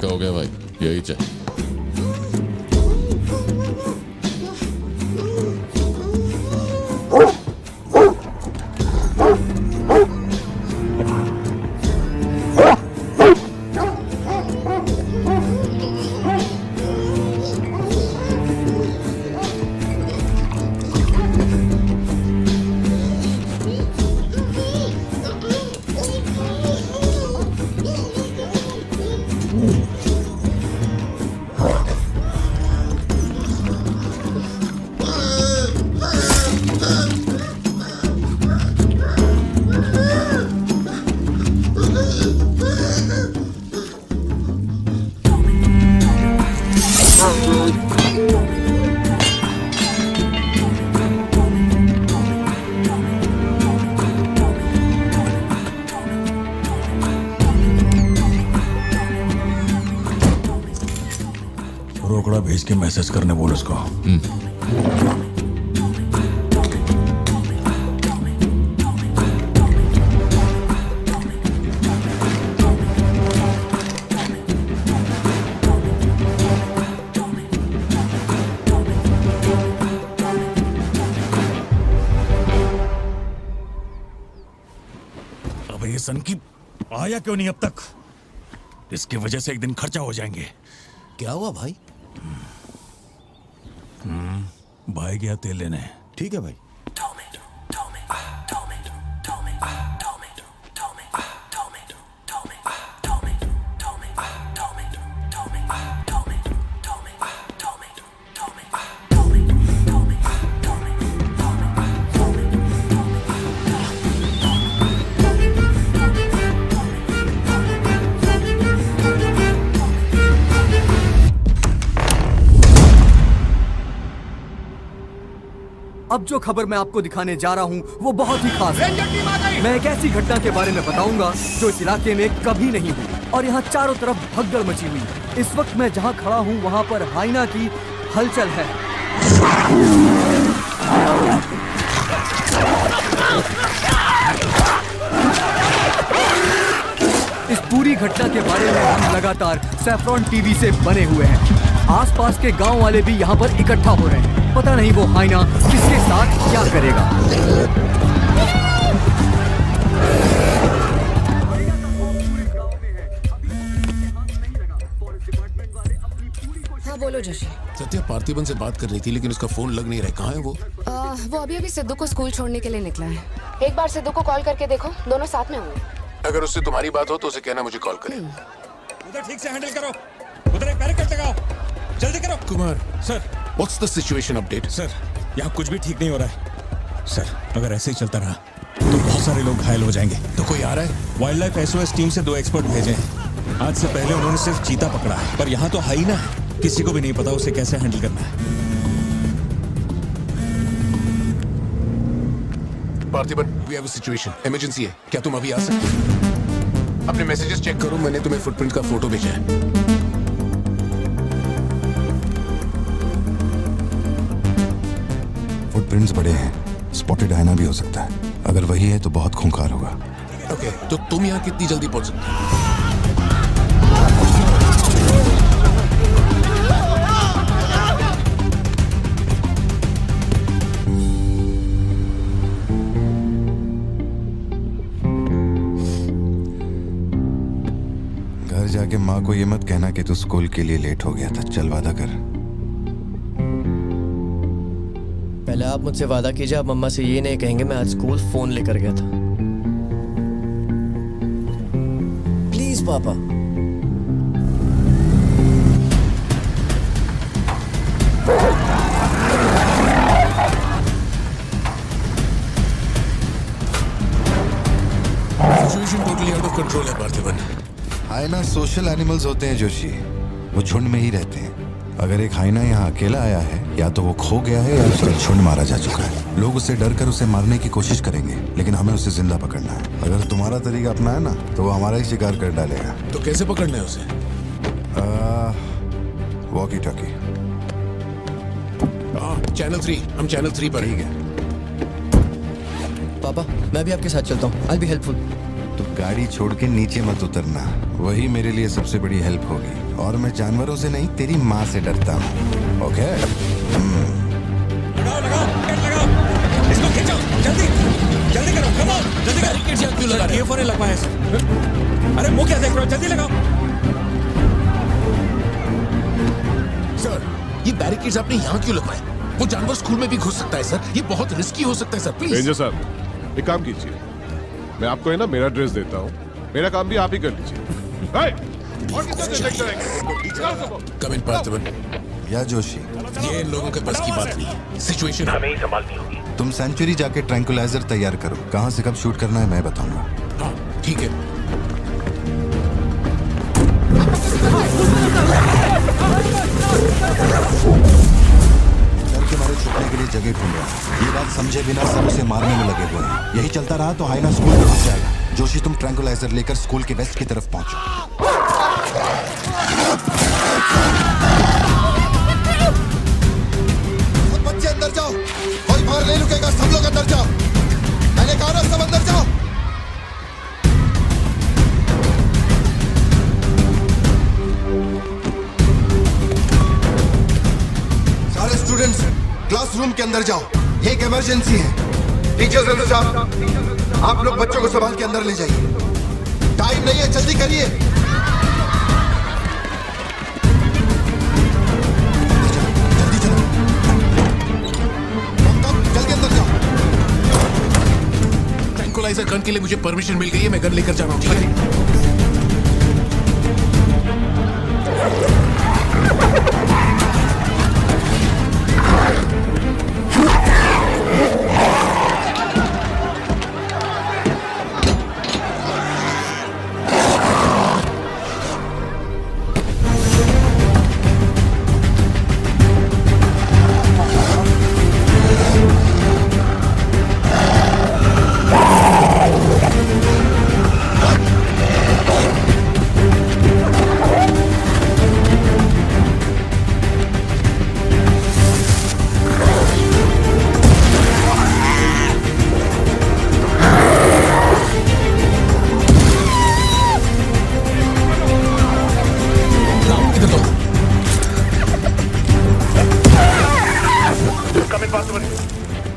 पक्का हो गया भाई, यही चाहिए। रोकड़ा भेज के मैसेज करने बोल उसको। अब ये सन की आया क्यों नहीं अब तक? इसकी वजह से एक दिन खर्चा हो जाएंगे। क्या हुआ भाई? भाई गया तेल लेने। ठीक है भाई। अब जो खबर मैं आपको दिखाने जा रहा हूँ वो बहुत ही खास है। मैं एक ऐसी घटना के बारे में बताऊंगा जो इस इलाके में कभी नहीं हुई और यहाँ चारों तरफ भगदड़ मची हुई है। इस वक्त मैं जहाँ खड़ा हूँ वहाँ पर हाइना की हलचल है। इस पूरी घटना के बारे में हम लगातार सैफ्रॉन टीवी से बने हुए हैं। आसपास के गांव वाले भी यहाँ पर इकट्ठा हो रहे हैं। पता नहीं वो हाइना किसके साथ क्या करेगा। हाँ बोलो जोशी। सत्या पार्थिबन से बात कर रही थी लेकिन उसका फोन लग नहीं रहा है। कहाँ है वो? वो अभी सिद्धू को स्कूल छोड़ने के लिए निकला है। एक बार सिद्धू को कॉल करके देखो, दोनों साथ में होंगे। अगर उससे तुम्हारी बात हो तो उसे कहना मुझे कॉल करे। उधर ठीक से हैंडल करो, उधर एक बैरिकेड लगाओ, जल्दी करो। Kumar sir. What's the situation update? Sir यहाँ कुछ भी ठीक नहीं हो रहा है सर। अगर ऐसे ही चलता रहा तो बहुत सारे लोग घायल हो जाएंगे। तो कोई आ रहा है? वाइल्ड लाइफ एसओएस टीम से 2 एक्सपर्ट भेजे हैं। आज से पहले उन्होंने सिर्फ चीता पकड़ा है, पर यहाँ तो हाइना है। किसी को भी नहीं पता उसे कैसे हैंडल करना है। Parthiban, we have a situation, emergency है। क्या तुम अभी आ सकते हो? अपने मैसेजेस चेक करो, मैंने तुम्हें फुटप्रिंट का फोटो भेजा है। फुटप्रिंट्स बड़े हैं, स्पॉटेड हाइना भी हो सकता है। अगर वही है तो बहुत खूंखार होगा। ओके, तो तुम यहाँ कितनी जल्दी पहुंच सकते हो? घर जाके माँ को ये मत कहना कि तू स्कूल के लिए लेट हो गया था। चल वादा कर। पहले आप मुझसे वादा कीजिए, आप मम्मा से ये नहीं कहेंगे मैं आज स्कूल फोन लेकर गया था। प्लीज पापा। Situation totally out of control है पार्थिबन। हाइना सोशल एनिमल्स होते हैं जोशी, वो झुंड में ही रहते हैं। अगर एक हाइना यहाँ अकेला आया है, या तो वो खो गया है या उसका झुंड मारा जा चुका है। लोग उससे डर कर उसे मारने की कोशिश करेंगे, लेकिन हमें उसे जिंदा पकड़ना है। अगर तुम्हारा तरीका अपनाया ना तो वो हमारा ही शिकार कर डालेगा। तो कैसे पकड़ना है उसे? Walkie talkie. चैनल 3, हम चैनल 3 पर। ठीक है पापा मैं भी आपके साथ चलता हूँ। आई बी हेल्पफुल। तो गाड़ी छोड़ के नीचे मत उतरना, वही मेरे लिए सबसे बड़ी हेल्प होगी। और मैं जानवरों से नहीं, तेरी माँ से डरता हूँ। ओके? लगाओ लगाओ गेट लगाओ, इसको खींचो जल्दी जल्दी करो, कम ऑन जल्दी करो। बैरिकेड्स यहाँ क्यों लगा रहे हो? ये फोन लगवाया सर। अरे मुंह क्या देख रहे हो, जल्दी लगाओ। सर, ये बैरिकेड्स आपने यहाँ क्यों लगवाए? वो जानवर स्कूल में भी घुस सकता है सर, ये बहुत रिस्की हो सकता है सर, प्लीज। रेंजर साहब, एक काम कीजिए, मैं आपको है ना मेरा ड्रेस देता हूँ, मेरा काम भी आप ही कर लीजिए। और कितना चेक करेंगे? कम इन पार्थिवन। या जोशी, ये इन लोगों के बस की बात नहीं है, सिचुएशन हमें ही संभालनी होगी। तुम सेंचुरी जाके ट्रैंकुलाइजर तैयार करो। कहाँ से कब शूट करना है मैं बताऊंगा। हाँ ठीक है। डर के मारे छुपने के लिए जगह ढूंढ रहा है। ये बात समझे बिना सब उसे मारने में लगे हुए हैं। यही चलता रहा तो हाइना स्कूल में घुस जाएगा। जोशी, तुम ट्रैंकुलाइजर लेकर स्कूल के वेस्ट की तरफ पहुंचो। सब बच्चे अंदर जाओ, कोई बाहर नहीं रुकेगा, सब लोग अंदर जाओ। मैंने कहा ना, सब अंदर जाओ। सारे स्टूडेंट्स क्लासरूम के अंदर जाओ, एक इमरजेंसी है। टीचर्स अंदर जाओ, आप लोग बच्चों को संभाल के अंदर ले जाइए। टाइम नहीं है, जल्दी करिए। जल्दी चलो, जल्दी अंदर जाओ। ट्रैंकुलाइजर गन के लिए मुझे परमिशन मिल गई है, मैं गन लेकर जा रहा हूँ, ठीक है?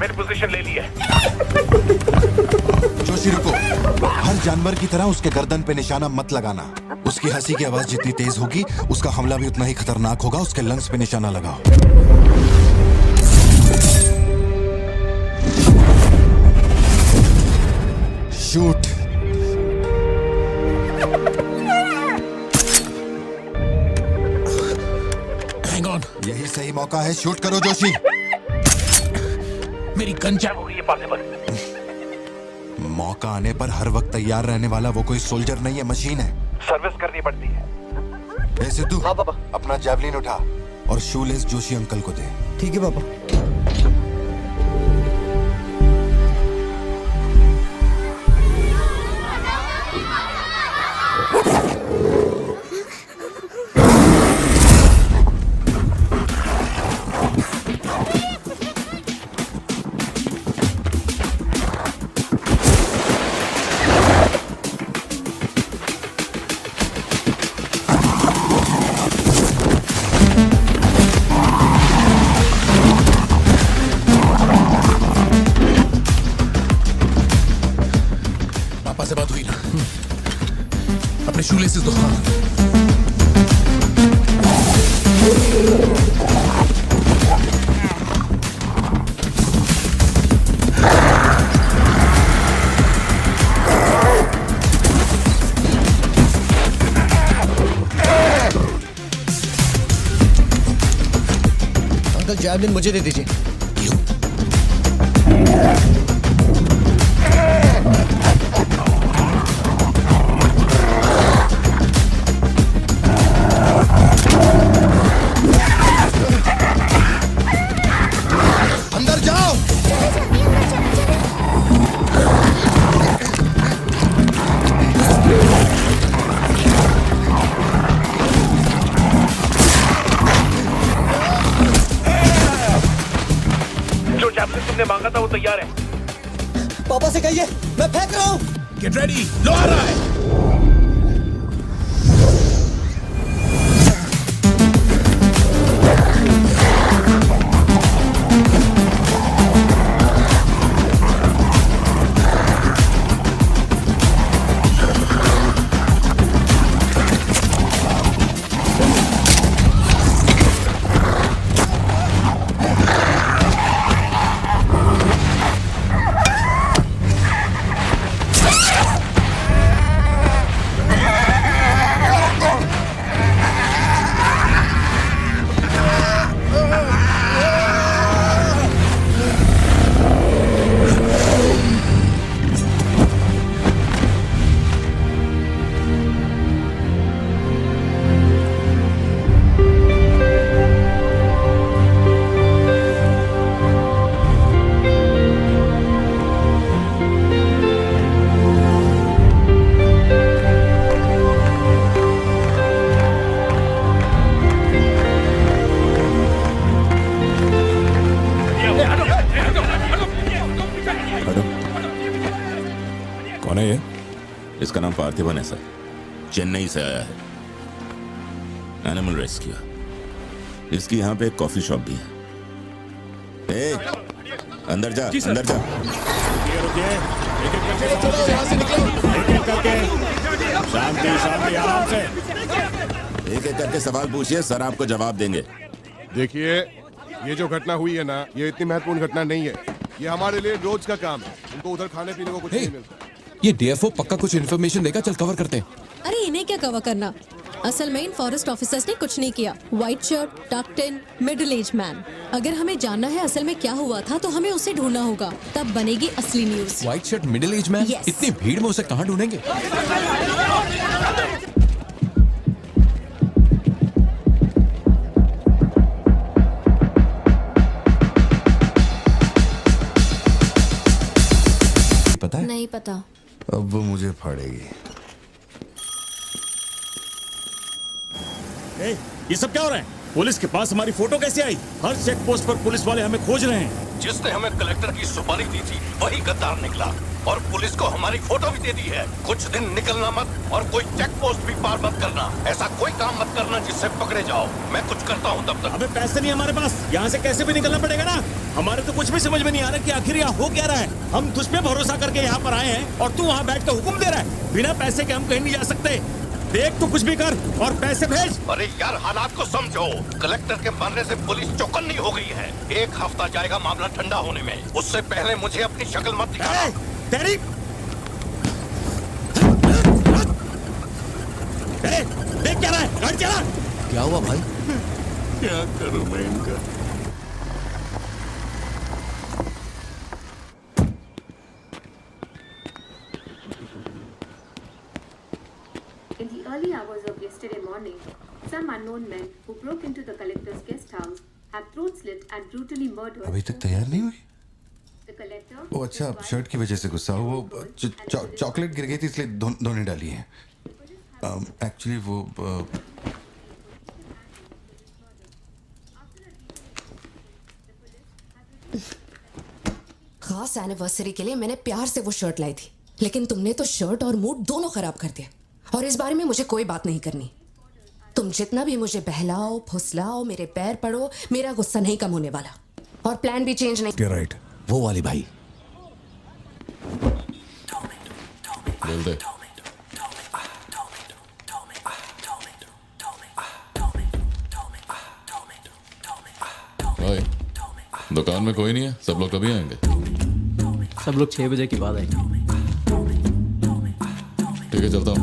मैंने पोजीशन ले ली है। जोशी रुको, हर जानवर की तरह उसके गर्दन पे निशाना मत लगाना। उसकी हंसी की आवाज जितनी तेज होगी, उसका हमला भी उतना ही खतरनाक होगा। उसके लंग्स पे निशाना लगाओ। शूट। हैंग ऑन, यही सही मौका है, शूट करो जोशी। मेरी गन जैम हो गई है पार्थिवन। मौका आने पर हर वक्त तैयार रहने वाला वो कोई सोल्जर नहीं है, मशीन है। सर्विस करनी पड़ती है। ए सिद्धू, हाँ पापा। अपना जैवलिन उठा और शूलेस जोशी अंकल को दे। ठीक है पापा। पापा से बात हुई ना? अपने शूलेसेस दो। हाँ। अंकल जैवलिन मुझे दे दीजिए। क्यों? अंदर जाओ। जो जैवलिन तुमने मांगा था वो तैयार है। पापा से कहिए मैं फेंक रहा हूँ। गेट रेडी, लो आ रहा है। कौन है ये? इसका नाम पार्थिवन है सर, चेन्नई से आया है। Animal rescue. इसकी यहाँ पे एक कॉफी शॉप भी है। ए, अंदर जा, अंदर जा। शांति शांति, आराम से। एक एक करके सवाल पूछिए, सर आपको जवाब देंगे। देखिए, ये जो घटना हुई है ना, ये इतनी महत्वपूर्ण घटना नहीं है। ये हमारे लिए रोज का काम है। उनको उधर खाने पीने को कुछ नहीं मिलता। ये डीएफओ पक्का कुछ इन्फॉर्मेशन देगा, चल कवर करते हैं। अरे इन्हें क्या कवर करना, असल में इन फॉरेस्ट ऑफिसर्स ने कुछ नहीं किया। व्हाइट शर्ट, टक्ड इन, मिडिल एज मैन। अगर हमें जानना है असल में क्या हुआ था तो हमें उसे ढूंढना होगा, तब बनेगी असली news. White shirt, middle age man, Yes. इतनी भीड़ में उसे कहाँ ढूंढेंगे? पता है? नहीं पता। अब वो मुझे फाड़ेगी। ये सब क्या हो रहा है? पुलिस के पास हमारी फोटो कैसे आई? हर चेक पोस्ट पर पुलिस वाले हमें खोज रहे हैं। जिसने हमें कलेक्टर की सुपारी दी थी वही गद्दार निकला और पुलिस को हमारी फोटो भी दे दी है। कुछ दिन निकलना मत और कोई चेक पोस्ट भी पार मत करना। ऐसा कोई काम मत करना जिससे पकड़े जाओ। मैं कुछ करता हूँ तब तक। अबे पैसे नहीं हमारे पास, यहाँ से कैसे भी निकलना पड़ेगा ना। हमारे तो कुछ भी समझ में नहीं आ रहा कि आखिर यहाँ हो क्या रहा है। हम तुझ पे भरोसा करके यहाँ पर आए हैं और तू वहाँ बैठ के हुक्म दे रहा है। बिना पैसे के हम कहीं नहीं जा सकते। देख तू कुछ भी कर और पैसे भेज। अरे यार, हालात को समझो। कलेक्टर के मरने से पुलिस चौकन्नी हो गई है। 1 हफ्ता जाएगा मामला ठंडा होने में। उससे पहले मुझे अपनी शक्ल मत दिखाना। तेरी देख क्या रहा है, गाड़ी चला। क्या हुआ भाई? क्या करूं मैं इनका? In the early hours of yesterday morning, some unknown men who broke into the collector's guest house have throat slit and brutally murdered. अभी तक तैयार नहीं हुई? The collector. वो अच्छा, शर्ट की वजह से गुस्सा हो। वो चॉकलेट गिर गई थी इसलिए धोने डाली है। एक्चुअली वो खास एनिवर्सरी के लिए मैंने प्यार से वो शर्ट लाई थी, लेकिन तुमने तो शर्ट और मूड दोनों खराब कर दिया। और इस बारे में मुझे कोई बात नहीं करनी। तुम जितना भी मुझे बहलाओ फुसलाओ, मेरे पैर पड़ो, मेरा गुस्सा नहीं कम होने वाला। और प्लान भी चेंज नहीं। राइट, वो वाली भाई। बोल दे। भाई, दुकान में कोई नहीं है, सब लोग कभी आएंगे? सब लोग 6 बजे के बाद आएंगे। ठीक है, चलता हूँ।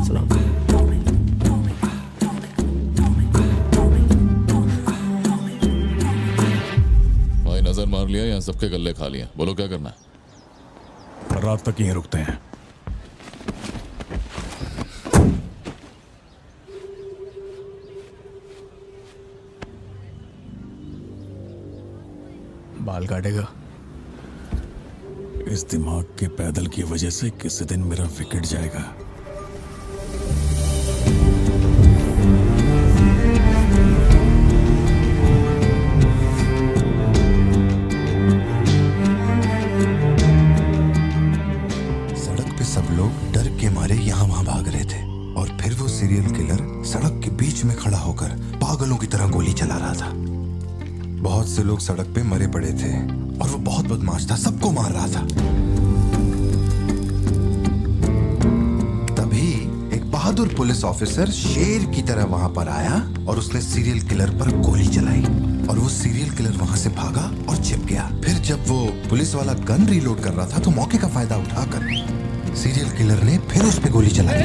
भाई नजर मार लिया, यहाँ सबके गल्ले खा लिया। बोलो क्या करना है? रात तक यहीं रुकते हैं। बाल काटेगा? इस दिमाग के पैदल की वजह से किसी दिन मेरा विकेट जाएगा। सड़क पे सब लोग डर सीरियल किलर सड़क के बीच में खड़ा होकर पागलों की तरह गोली चला रहा था। बहुत से लोग सड़क पे मरे पड़े थे और वो बहुत बदमाश था, सबको मार रहा था। तभी एक बहादुर पुलिस ऑफिसर शेर की तरह वहां पर आया और उसने सीरियल किलर पर गोली चलाई और वो सीरियल किलर वहां से भागा और छिप गया। फिर जब वो पुलिस वाला गन रीलोड कर रहा था तो मौके का फायदा उठाकर सीरियल किलर ने फिर उस पे गोली चलाई।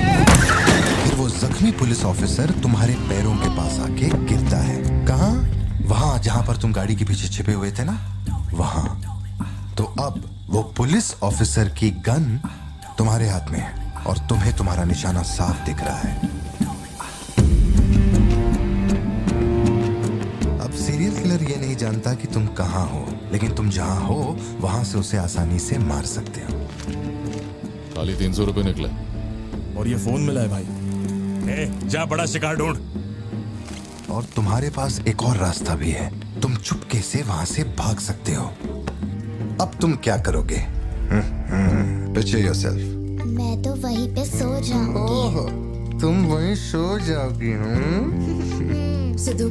फिर वो जख्मी पुलिस ऑफिसर तुम्हारे पैरों के पास आके गिरता है। कहाँ? वहां जहां पर तुम गाड़ी के पीछे छिपे हुए थे ना, वहां। तो अब वो पुलिस ऑफिसर की गन तुम्हारे हाथ में है और तुम्हें तुम्हारा निशाना साफ दिख रहा है। अब सीरियल किलर ये नहीं जानता कि तुम कहां हो, लेकिन तुम जहां हो वहां से उसे आसानी से मार सकते हो। खाली 300 रुपए निकले और ये फोन मिला है भाई। जा बड़ा शिकार ढूंढ। और तुम्हारे पास एक और रास्ता भी है, तुम चुपके से वहां से भाग सकते हो। अब तुम क्या करोगे? Picture yourself. मैं तो वहीं पे सो जाऊंगी। तुम वहीं सो जाओगी? सिद्धू,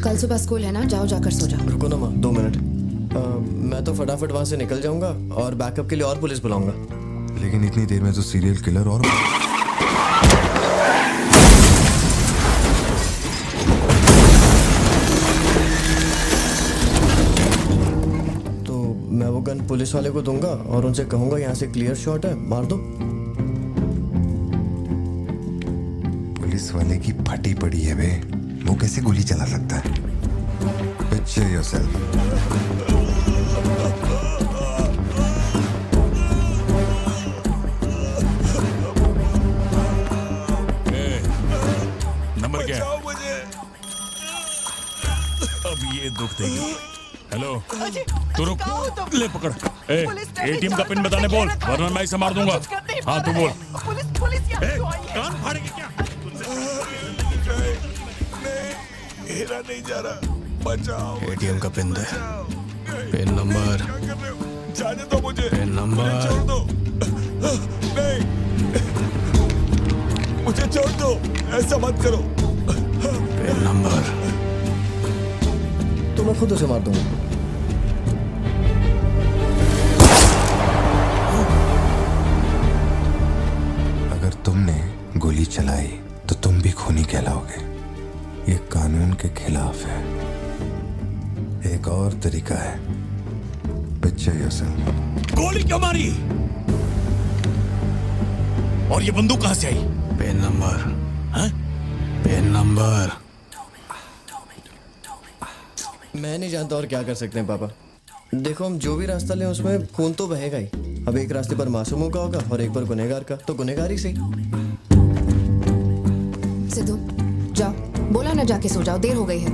कल सुबह स्कूल है ना, जाओ जाकर सो जाओ। रुको ना माँ, 2 मिनट। मैं तो फटाफट वहां से निकल जाऊंगा और बैकअप के लिए और पुलिस बुलाऊंगा। लेकिन इतनी देर में तो सीरियल किलर और तो मैं वो गन पुलिस वाले को दूंगा और उनसे कहूंगा यहाँ से क्लियर शॉट है, मार दो। पुलिस वाले की फटी पड़ी है बे, वो कैसे गोली चला सकता है? Picture yourself. नंबर क्या है? अब ये दुख देगी। हेलो, तू रुक, ले पकड़। एटीएम का पिन बताने बोल, वरना मैं इसे मार दूंगा। हाँ तू बोल। कान फाड़ेगी क्या? मेरा नहीं जा रहा, बचाओ। एटीएम का पिन दे। Pin number. जाने दो मुझे। Pin number. छोड़ दो। नहीं, मुझे छोड़ दो, ऐसा मत करो। Pin number. तो मैं खुद उसे मार दूंगा। अगर तुमने गोली चलाई तो तुम भी खूनी कहलाओगे। ये कानून के खिलाफ है। एक और तरीका है। Picture yourself. गोली क्यों मारी? और ये बंदूक कहां से आई? Pin number. हाँ? Pin number. मैं नहीं जानता और क्या कर सकते हैं पापा। देखो, हम जो भी रास्ता लें उसमें खून तो बहेगा ही। अब एक रास्ते पर मासूमों का होगा और एक पर गुनहगार का, तो गुनहगार ही सही। सिद्धू, जाओ, बोला ना जाके सो जाओ, देर हो गई है।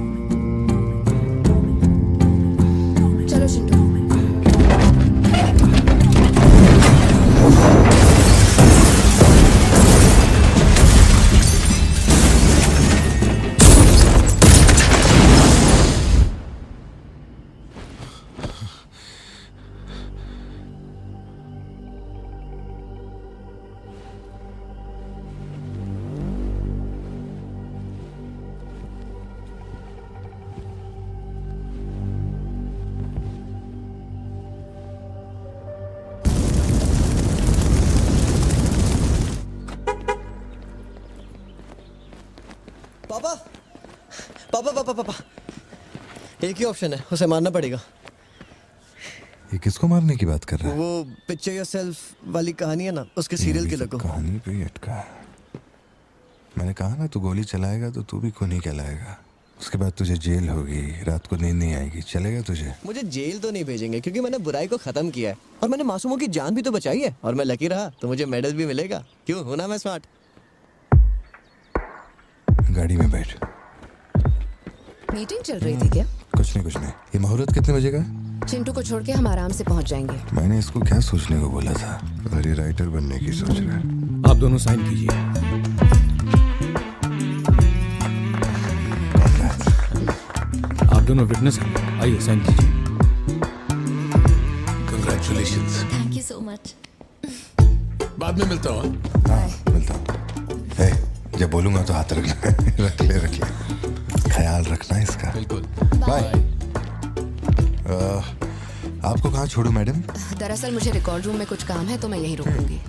चलो चिंटू। पापा पापा पापा पापा, एक ही ऑप्शन है, उसे मारना पड़ेगा। ये किसको मारने की बात कर रहा है? वो पिक्चर योरसेल्फ वाली कहानी है ना, उसके सीरियल किलर को। कहानी पे ही अटका है। मैंने कहा ना, तू गोली चलाएगा तो तू भी खूनी कहलाएगा। उसके बाद तुझे जेल होगी, रात को नींद नहीं आएगी। चलेगा तुझे? मुझे जेल तो नहीं भेजेंगे, क्योंकि मैंने बुराई को खत्म किया है और मैंने मासूमों की जान भी तो बचाई है। और मैं लकी रहा तो मुझे मेडल भी मिलेगा। क्यों, होना मैं स्मार्ट। गाड़ी में बैठ। मीटिंग चल रही थी क्या? कुछ नहीं। ये मुहूर्त कितने बजे का? चिंटू को छोड़ के हम आराम से पहुंच जाएंगे। मैंने इसको क्या सोचने को बोला था? और ये राइटर बनने की सोच रहा है। आप दोनों साइन कीजिए। आप दोनों विटनेस हैं, आइए साइन कीजिए। Congratulations. Thank you so much. बाद में मिलता हूँ। हाँ, मिलता हूँ। जब बोलूंगा तो हाथ रखना। रख ले ख्याल रखना इसका। बिल्कुल। बाय। आपको कहाँ छोड़ूं मैडम? दरअसल मुझे रिकॉर्ड रूम में कुछ काम है तो मैं यहीं रुकूंगी।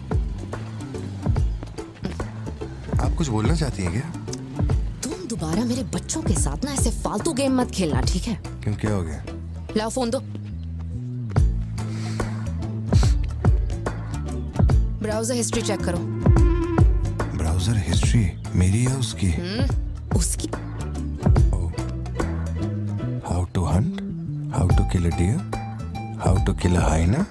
आप कुछ बोलना चाहती हैं क्या? तुम दोबारा मेरे बच्चों के साथ ना ऐसे फालतू गेम मत खेलना, ठीक है? क्यों, क्या हो गया? लाओ फोन दो। ब्राउजर हिस्ट्री चेक करो। ब्राउजर हिस्ट्री मेरी या उसकी? उसकी। How to hunt, how to kill a deer, how to kill a hyena,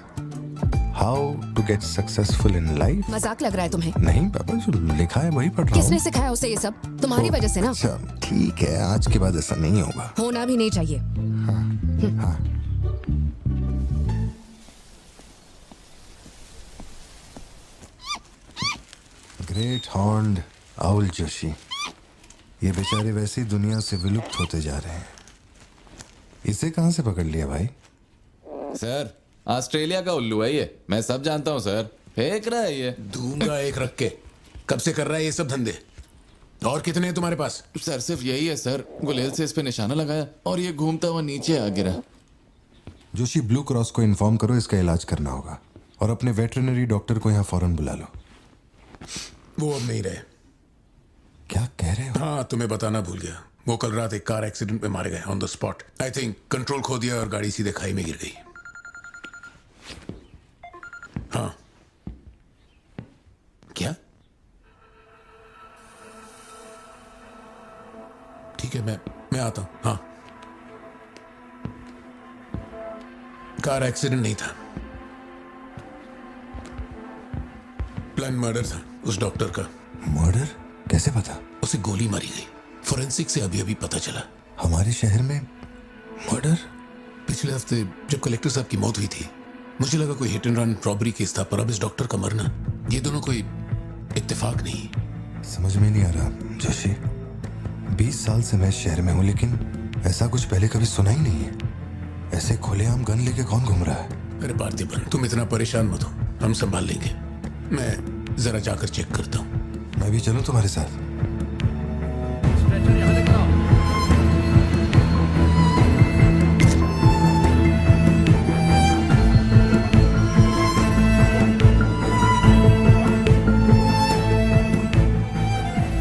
how to get successful in life. मजाक लग रहा है तुम्हें? नहीं पापा, जो लिखा है वही पढ़ रहा हूँ। किसने सिखाया उसे ये सब? तुम्हारी वजह से ना। अच्छा ठीक है, आज के बाद ऐसा नहीं होगा। होना भी नहीं चाहिए। हाँ। ग्रेट हॉर्न्ड आउल जोशी, ये बेचारे वैसी दुनिया से विलुप्त होते जा रहे हैं। इसे कहां से पकड़ लिया भाई? सर ऑस्ट्रेलिया का उल्लू है ये, मैं सब जानता हूँ सर। फेंक रहा है ये। दूंगा एक रख के। कब से कर रहा है ये सब धंधे? और कितने हैं तुम्हारे पास? सर सिर्फ यही है सर, गुलेल से इस पे निशाना लगाया और ये घूमता हुआ नीचे आ गिरा। जोशी, ब्लू क्रॉस को इन्फॉर्म करो, इसका इलाज करना होगा। और अपने वेटरनरी डॉक्टर को यहाँ फौरन बुला लो। वो अब नहीं रहे। क्या कह रहे हो? हाँ, तुम्हें बताना भूल गया। वो कल रात एक कार एक्सीडेंट में मारे गए on the spot. I think control खो दिया और गाड़ी सीधे खाई में गिर गई। हाँ। क्या? ठीक है, मैं आता हूं। हाँ, कार एक्सीडेंट नहीं था, प्लान मर्डर था उस डॉक्टर का। मर्डर? कैसे पता? उसे गोली मारी गई। फोरेंसिक से अभी अभी पता चला। हमारे शहर में मर्डर? पिछले हफ्ते जब कलेक्टर साहब की मौत हुई थी, मुझे लगा कोई hit and run robbery case था, पर अब इस डॉक्टर का मरना, ये दोनों कोई इत्तेफाक नहीं। समझ में नहीं आ रहा जोशी। 20 साल से मैं इस शहर में हूँ, लेकिन ऐसा कुछ पहले कभी सुना ही नहीं है। ऐसे खुलेआम गन लेके कौन घूम रहा है? अरे पार्थिबन, तुम इतना परेशान मत हो, हम संभाल लेंगे। मैं जरा जाकर चेक करता हूँ। मैं भी चलूं तुम्हारे साथ?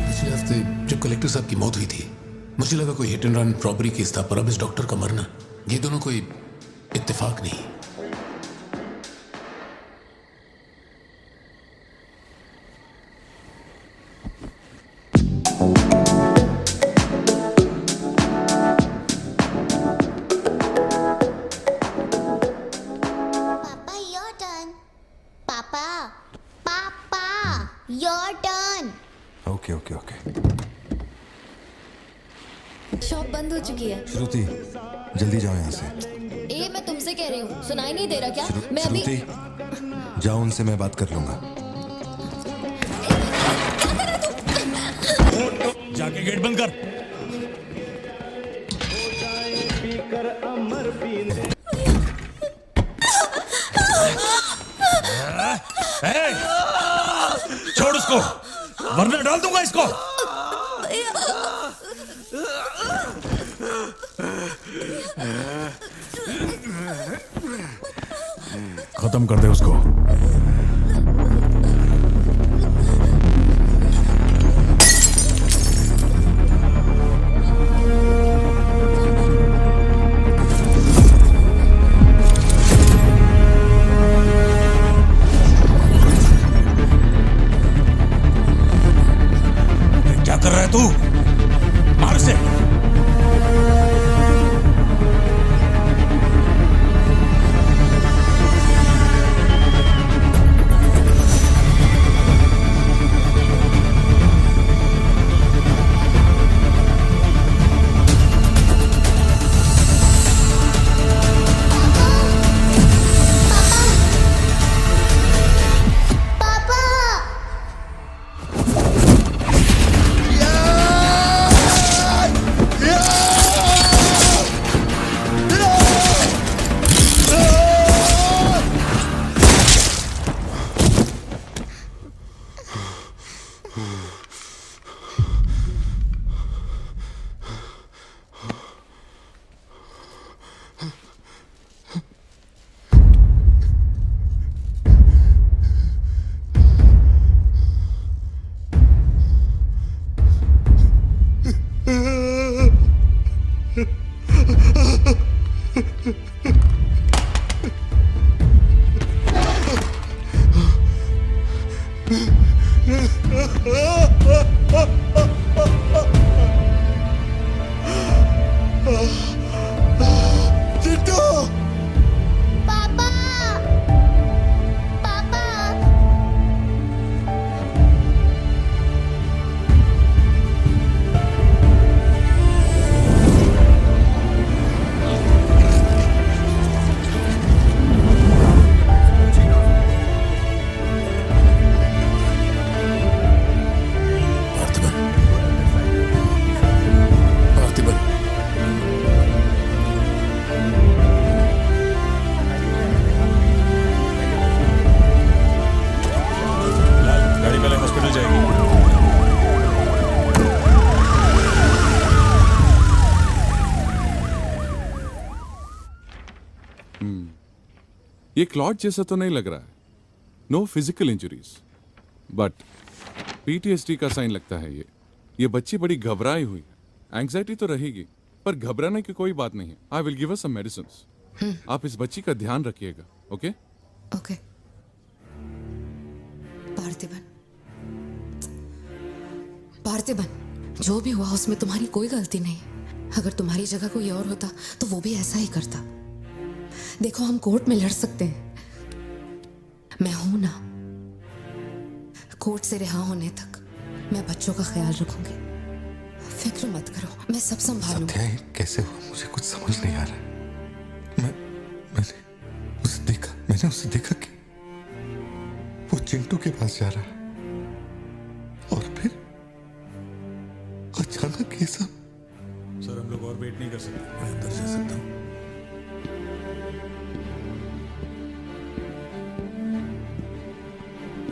पिछले हफ्ते जब कलेक्टर साहब की मौत हुई थी, मुझे लगा कोई hit and run robbery case था, पर अब इस डॉक्टर का मरना, ये दोनों कोई इत्तेफाक नहीं। शॉप बंद हो चुकी है। श्रुति, जल्दी जाओ यहाँ से। ए, मैं तुमसे कह रही हूँ, सुनाई नहीं दे रहा क्या? मैं अभी। श्रुति, जाओ, उनसे मैं बात कर लूंगा। जाके गेट बंद कर। छोड़ उसको, वरना डाल दूंगा इसको। खत्म कर दे उसको। क्या कर रहा है तू? मार से। पापा! ये क्लॉट जैसा तो नहीं लग रहा है, no physical injuries, but PTSD का साइन लगता है ये बच्ची बड़ी घबराई हुई है। एंग्जाइटी तो रहेगी, पर घबराने की कोई बात नहीं है। I will give her some medicine. आप इस बच्ची का ध्यान रखिएगा, ओके? ओके। पार्थिबन, जो भी हुआ उसमें तुम्हारी कोई गलती नहीं। अगर तुम्हारी जगह कोई और होता तो वो भी ऐसा ही करता। देखो, हम कोर्ट में लड़ सकते हैं, मैं हूं ना। कोर्ट से रिहा होने तक मैं बच्चों का ख्याल रखूंगी, फिक्र मत करो, मैं सब संभालूंगी। सत्या, ये कैसे हुआ मुझे कुछ समझ नहीं आ रहा। मैंने उसे देखा कि वो चिंटू के पास जा रहा है और फिर अचानक ये सब। सर, हम लोग और वेट नहीं कर सकते, मैं अंदर जा सकता हूँ?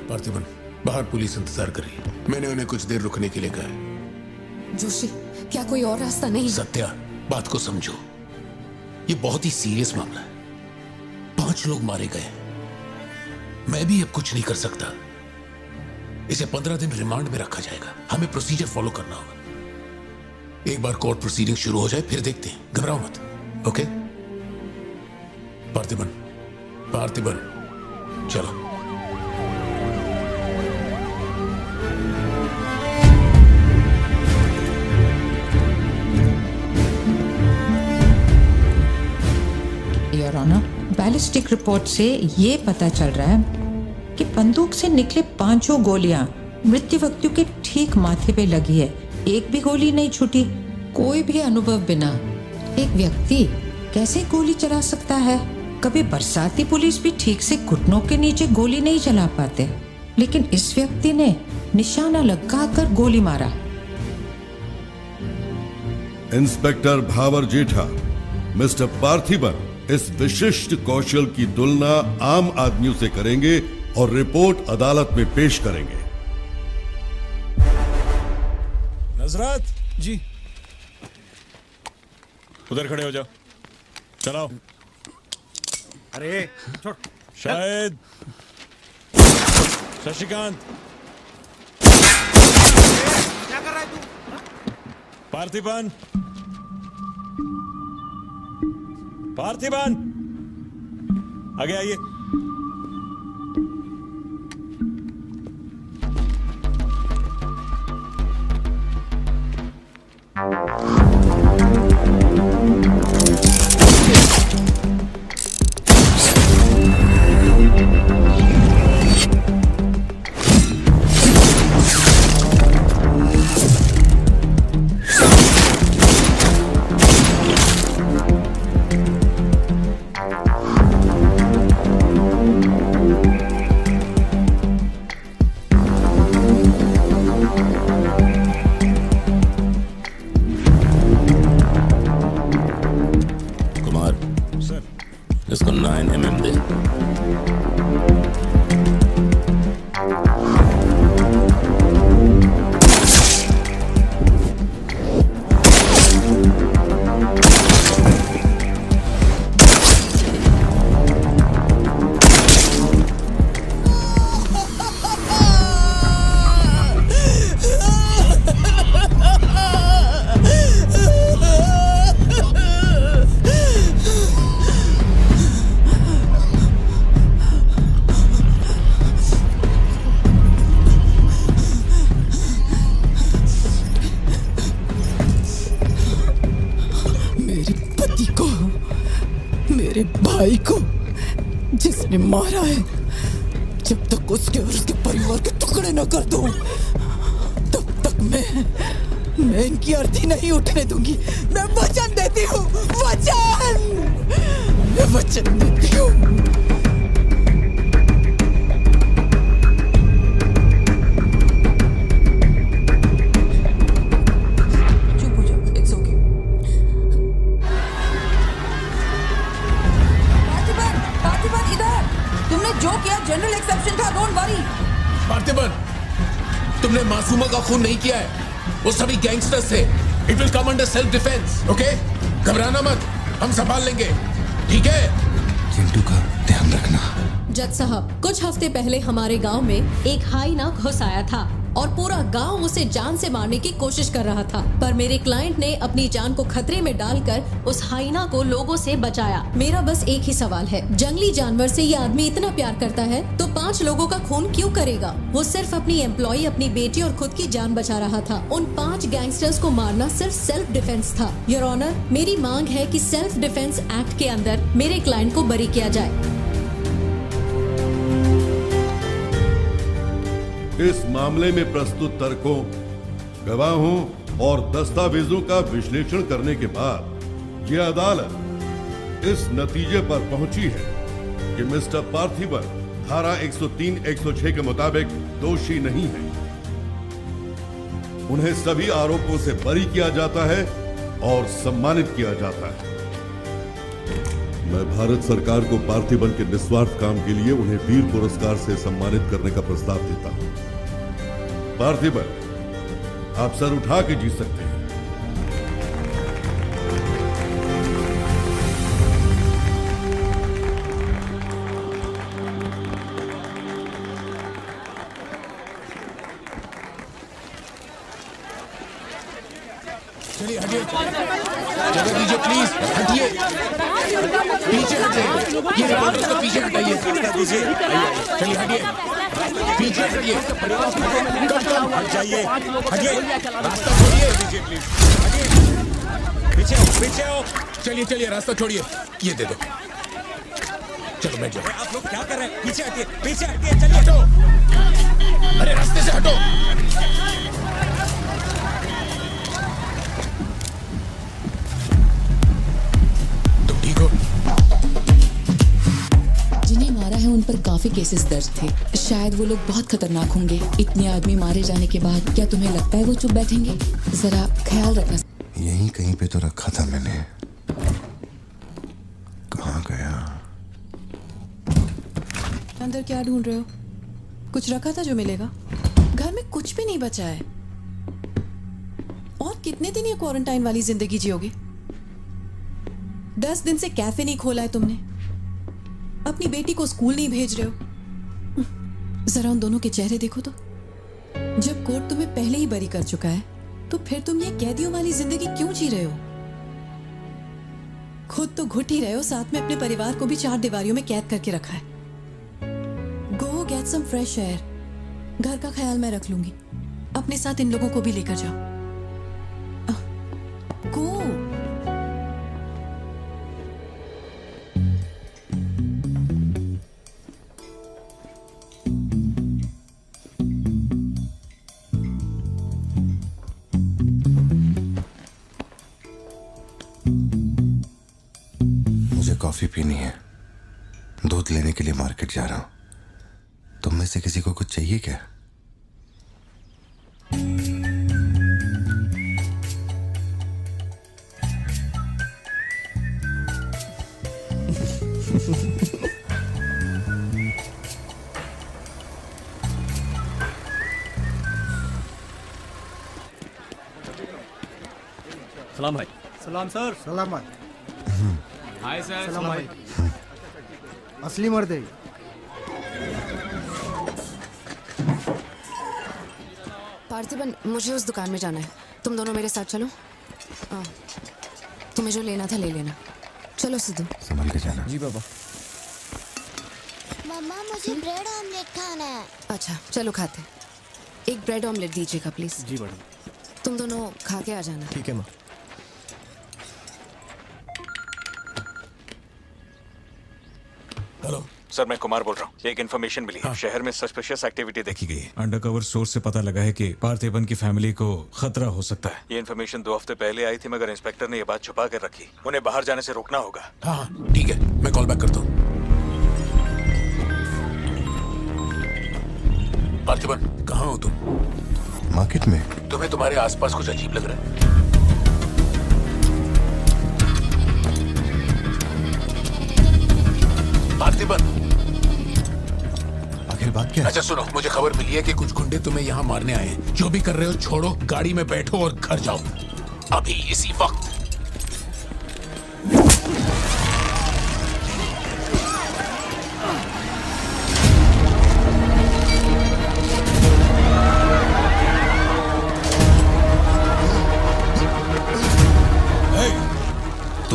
पार्थिबन, बाहर पुलिस इंतजार कर रही है। मैंने उन्हें कुछ देर रुकने के लिए कहा है। जोशी, क्या कोई और रास्ता नहीं? सत्या, बात को समझो, ये बहुत ही सीरियस मामला है। 5 लोग मारे गए। मैं भी अब कुछ नहीं कर सकता। इसे 15 दिन रिमांड में रखा जाएगा। हमें प्रोसीजर फॉलो करना होगा। एक बार कोर्ट प्रोसीडिंग शुरू हो जाए फिर देखते हैं। घबराओ मत, ओके? पार्थिबन, चलो। योर ऑनर, बैलिस्टिक रिपोर्ट से ये पता चल रहा है कि बंदूक से निकले 5 गोलियां मृत्यु व्यक्ति के ठीक माथे पे लगी है। एक भी गोली नहीं छूटी। कोई भी अनुभव बिना एक व्यक्ति कैसे गोली चला सकता है? कभी बरसाती पुलिस भी ठीक से घुटनों के नीचे गोली नहीं चला पाते, लेकिन इस व्यक्ति ने निशाना लगाकर गोली मारा। इंस्पेक्टर भावर जेठा, मिस्टर पार्थिबन इस विशिष्ट कौशल की तुलना आम आदमियों से करेंगे और रिपोर्ट अदालत में पेश करेंगे। नजरत जी, उधर खड़े हो जाओ। चलाओ। अरे छोड़। शायद शशिकांत, क्या कर रहा है तू? पार्थिबन, आगे आइए। इसको 9 mm दे। भाई को जिसने मारा है, जब तक उसके और उसके परिवार के टुकड़े न कर दूं, तब तक मैं इनकी अर्थी नहीं उठने दूंगी। मैं वचन देती हूँ, मैं वचन देती हूँ। जनरल एक्सेप्शन था, डोंट वरी। पार्थिबन, तुमने मासूमा का खून नहीं किया है, वो सभी गैंगस्टर्स थे। It will come under self defence, okay? घबराना मत, हम संभाल लेंगे, ठीक है? चिंटू का ध्यान रखना। जज साहब, कुछ हफ्ते पहले हमारे गांव में एक हाइना घुस आया था और पूरा गांव उसे जान से मारने की कोशिश कर रहा था, पर मेरे क्लाइंट ने अपनी जान को खतरे में डालकर उस हाइना को लोगों से बचाया। मेरा बस एक ही सवाल है, जंगली जानवर से ये आदमी इतना प्यार करता है तो 5 लोगों का खून क्यों करेगा? वो सिर्फ अपनी एम्प्लॉय, अपनी बेटी और खुद की जान बचा रहा था। उन 5 गैंगस्टर्स को मारना सिर्फ सेल्फ डिफेंस था। योर ऑनर, मेरी मांग है कि सेल्फ डिफेंस एक्ट के अंदर मेरे क्लाइंट को बरी किया जाए। इस मामले में प्रस्तुत तर्कों, गवाहों और दस्तावेजों का विश्लेषण करने के बाद यह अदालत इस नतीजे पर पहुंची है कि मिस्टर पार्थिबन धारा 103-106 के मुताबिक दोषी नहीं है। उन्हें सभी आरोपों से बरी किया जाता है और सम्मानित किया जाता है। मैं भारत सरकार को पार्थिबन के निस्वार्थ काम के लिए उन्हें वीर पुरस्कार से सम्मानित करने का प्रस्ताव देता हूं। पार्थिबन, आप सर उठा के जी सकते हैं। चलिए हटिए, जगह दीजिए प्लीज, हटिए, पीछे हटिए, ये रिपोर्टर्स को पीछे हटाइए, चलिए हटिए, पीछे हटिए, हट जाइए, हटिए, रास्ता छोड़िए, पीछे आओ, पीछे आओ। चलिए चलिए, रास्ता छोड़िए, ये दे दो, चलो बैठ जाओ। आप लोग क्या कर रहे हैं? पीछे हटिए, चलिए। हटो, अरे रास्ते से हटो। जिन्हें मारा है उन पर काफी केसेस दर्ज थे। शायद वो लोग बहुत खतरनाक होंगे। इतने आदमी मारे जाने के बाद क्या तुम्हें लगता है वो चुप बैठेंगे? जरा ख्याल रखना। यहीं कहीं पे तो रखा था मैंने, कहाँ गया? अंदर क्या ढूंढ रहे हो? कुछ रखा था जो मिलेगा? घर में कुछ भी नहीं बचा है। और कितने दिन ये क्वारंटाइन वाली जिंदगी जियोगे? 10 दिन से कैफे नहीं खोला है तुमने, अपनी बेटी को स्कूल नहीं भेज रहे हो। जरा उन दोनों के चेहरे देखो तो। जब कोर्ट तुम्हें पहले ही बरी कर चुका है तो फिर तुम ये कैदियों वाली जिंदगी क्यों जी रहे हो? खुद तो घुट ही रहे हो, साथ में अपने परिवार को भी 4 दीवारियों में कैद करके रखा है। Go get some fresh air. घर का ख्याल मैं रख लूंगी। अपने साथ इन लोगों को भी लेकर जाओ। गो। कॉफी पीनी है, दूध लेने के लिए मार्केट जा रहा हूं। तुम में से किसी को कुछ चाहिए क्या? सलाम भाई। सलाम सर। सलाम भाई। Hi sir. सलाम भाई। असली मर्द है। पार्थिबन, मुझे उस दुकान में जाना है, तुम दोनों मेरे साथ चलो। तुम्हें जो लेना था ले लेना। चलो सिद्धू। संभल के जाना। जी पापा। मम्मा मुझे ब्रेड ऑमलेट खाना है। अच्छा चलो खाते। एक ब्रेड ऑमलेट दीजिएगा प्लीज। जी मैडम। तुम दोनों खा के आ जाना। ठीक है माँ। हेलो सर, मैं कुमार बोल रहा हूँ। एक इन्फॉर्मेशन मिली है। शहर में सस्पिशियस एक्टिविटी देखी गई है। अंडरकवर सोर्स से पता लगा है कि पार्थिबन की फैमिली को खतरा हो सकता है। ये इन्फॉर्मेशन 2 हफ्ते पहले आई थी, मगर इंस्पेक्टर ने ये बात छुपा कर रखी। उन्हें बाहर जाने से रोकना होगा। हाँ ठीक है, मैं कॉल बैक करता हूँ। पार्थिबन, कहाँ हो तुम? मार्केट में। तुम्हें तुम्हारे आसपास कुछ अजीब लग रहा है? पार्थिबन, आखिर बात क्या है? अच्छा सुनो, मुझे खबर मिली है कि कुछ गुंडे तुम्हें यहाँ मारने आए हैं। जो भी कर रहे हो छोड़ो, गाड़ी में बैठो और घर जाओ अभी इसी वक्त।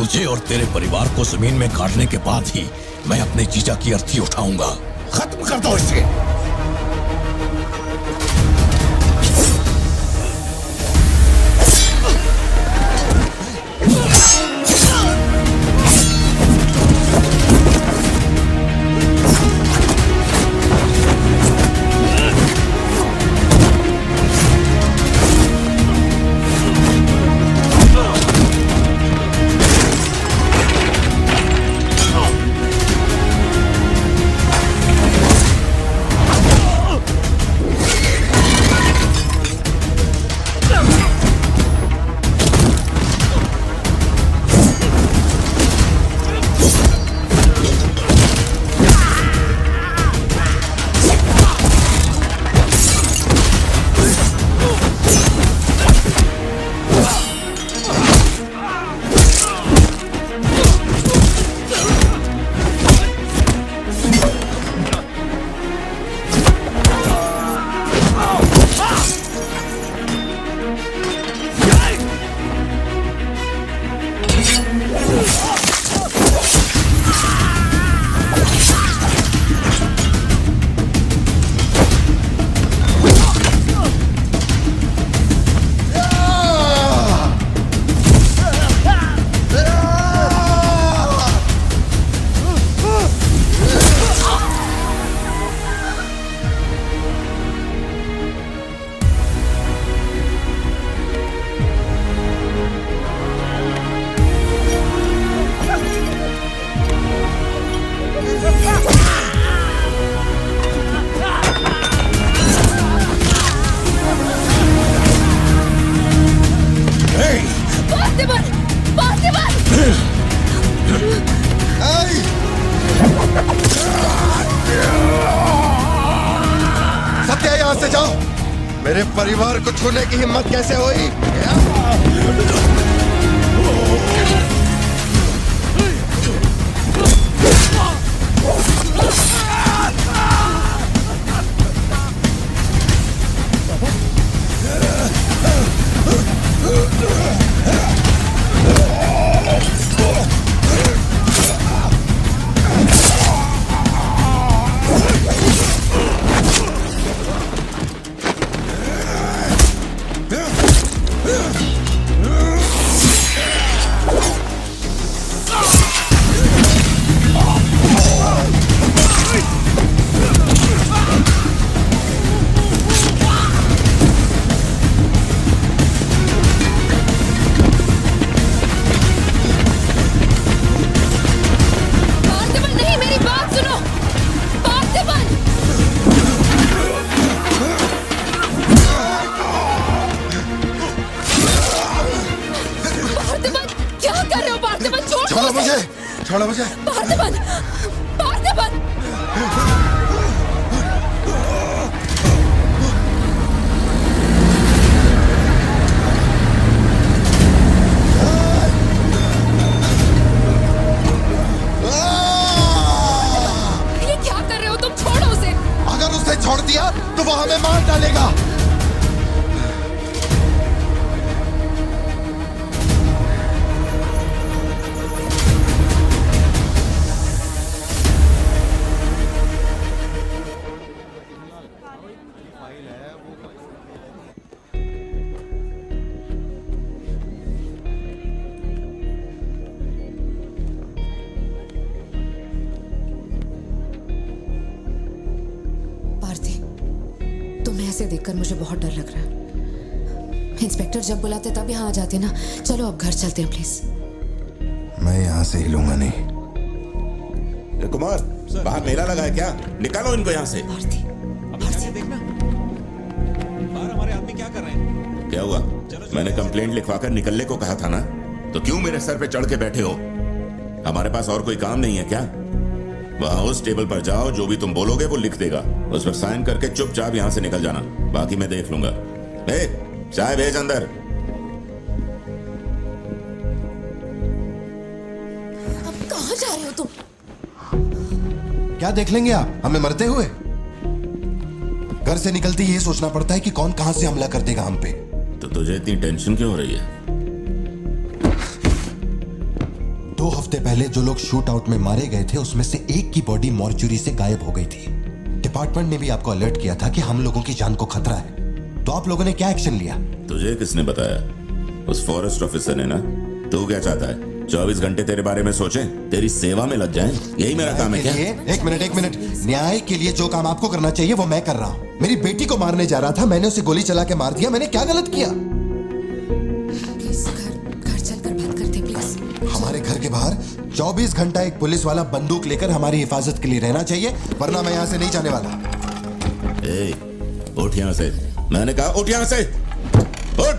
तुझे और तेरे परिवार को जमीन में गाड़ने के बाद ही मैं अपने जीजा की अर्थी उठाऊंगा। खत्म कर दो इसे। सत्या, यहाँ से जाओ। मेरे परिवार को छूने की हिम्मत कैसे हुई? छोड़ो मुझे। पार्थिबन! पार्थिबन! ये क्या कर रहे हो तुम? छोड़ो उसे। अगर उसे छोड़ दिया तो वो हमें मार डालेगा। ऐसे देखकर मुझे बहुत डर लग रहा है। इंस्पेक्टर जब बुलाते तब यहाँ आ जाते ना। चलो अब घर चलते हैं प्लीज। मैं यहाँ से हिलूंगा नहीं। कुमार, बाहर मेला लगा है क्या? निकालो इनको यहाँ से। देखना बाहर हमारे आदमी क्या कर रहे हैं। क्या हुआ? मैंने कंप्लेंट लिखवाकर निकलने को कहा था ना, तो क्यों मेरे सर पे चढ़ के बैठे हो? हमारे पास और कोई काम नहीं है क्या? वहां उस टेबल पर जाओ, जो भी तुम बोलोगे वो लिख देगा, उस पर साइन करके चुपचाप यहाँ से निकल जाना, बाकी मैं देख लूंगा। चाय भेज अंदर। अब कहाँ जा रहे हो तुम? क्या देख लेंगे आप हमें मरते हुए? घर से निकलते ये सोचना पड़ता है कि कौन कहां से हमला कर देगा हम पे। तो तुझे इतनी टेंशन क्यों हो रही है? 2 हफ्ते पहले जो लोग शूट आउट में मारे गए थे उसमें से एक की बॉडी मॉर्चुरी से गायब हो गई थी। डिपार्टमेंट ने भी आपको अलर्ट किया था कि हम लोगों की जान को खतरा है, तो आप लोगों ने क्या एक्शन लिया? तुझे किसने बताया? उस फॉरेस्ट ऑफिसर ने ना। तू क्या चाहता है? 24 घंटे तेरे बारे में सोचें, तेरी सेवा में लग जाएं? यही मेरा काम है क्या? एक मिनट। न्याय के लिए जो काम आपको करना चाहिए वो मैं कर रहा हूँ। मेरी बेटी को मारने जा रहा था, मैंने उसे गोली चला के मार दिया। मैंने क्या गलत किया? घर चलकर बात करते प्लीज। हमारे घर के बाहर 24 घंटा एक पुलिस वाला बंदूक लेकर हमारी हिफाजत के लिए रहना चाहिए, वरना मैं यहाँ से नहीं जाने वाला। उठ यहाँ से। मैंने कहा उठ यहाँ से। उठ,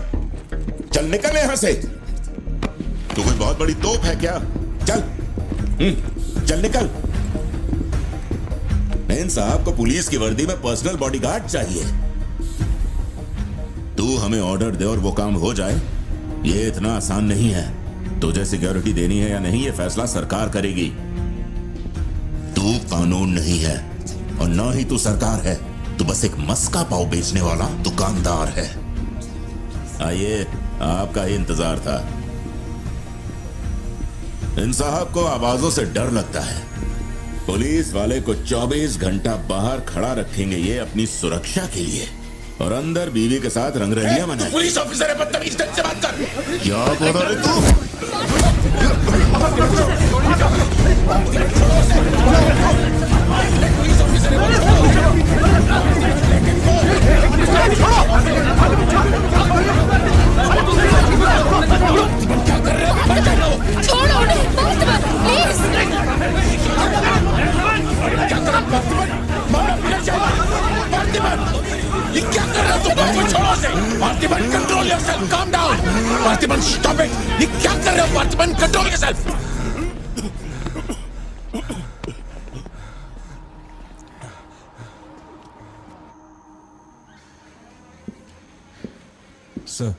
चल निकल यहाँ से। तू कोई बहुत बड़ी तोप है क्या? चल चल निकल। मेन साहब को पुलिस की वर्दी में पर्सनल बॉडीगार्ड चाहिए। तू हमें ऑर्डर दे और वो काम हो जाए, ये इतना आसान नहीं है। तुझे सिक्योरिटी देनी है या नहीं, ये फैसला सरकार करेगी। तू कानून नहीं है और ना ही तू सरकार है। तू बस एक मस्का पाव बेचने वाला दुकानदार है। आइए, आपका ही इंतजार था। इन साहब को आवाजों से डर लगता है। पुलिस वाले को 24 घंटा बाहर खड़ा रखेंगे ये अपनी सुरक्षा के लिए, और अंदर बीवी के साथ रंगरलियां मनाएंगे। पुलिस ऑफिसर है, बदतमीज, ढंग से बात कर। क्या बोल रहा है तू? छोड़ो उन्हें, प्लीज। ये क्या कर रहा तुम? पार्थिबन छोड़ो से। Parthiban control yourself, calm down. Parthiban stop it. ये क्या कर रहे हो पार्थिबन? Control yourself. सर,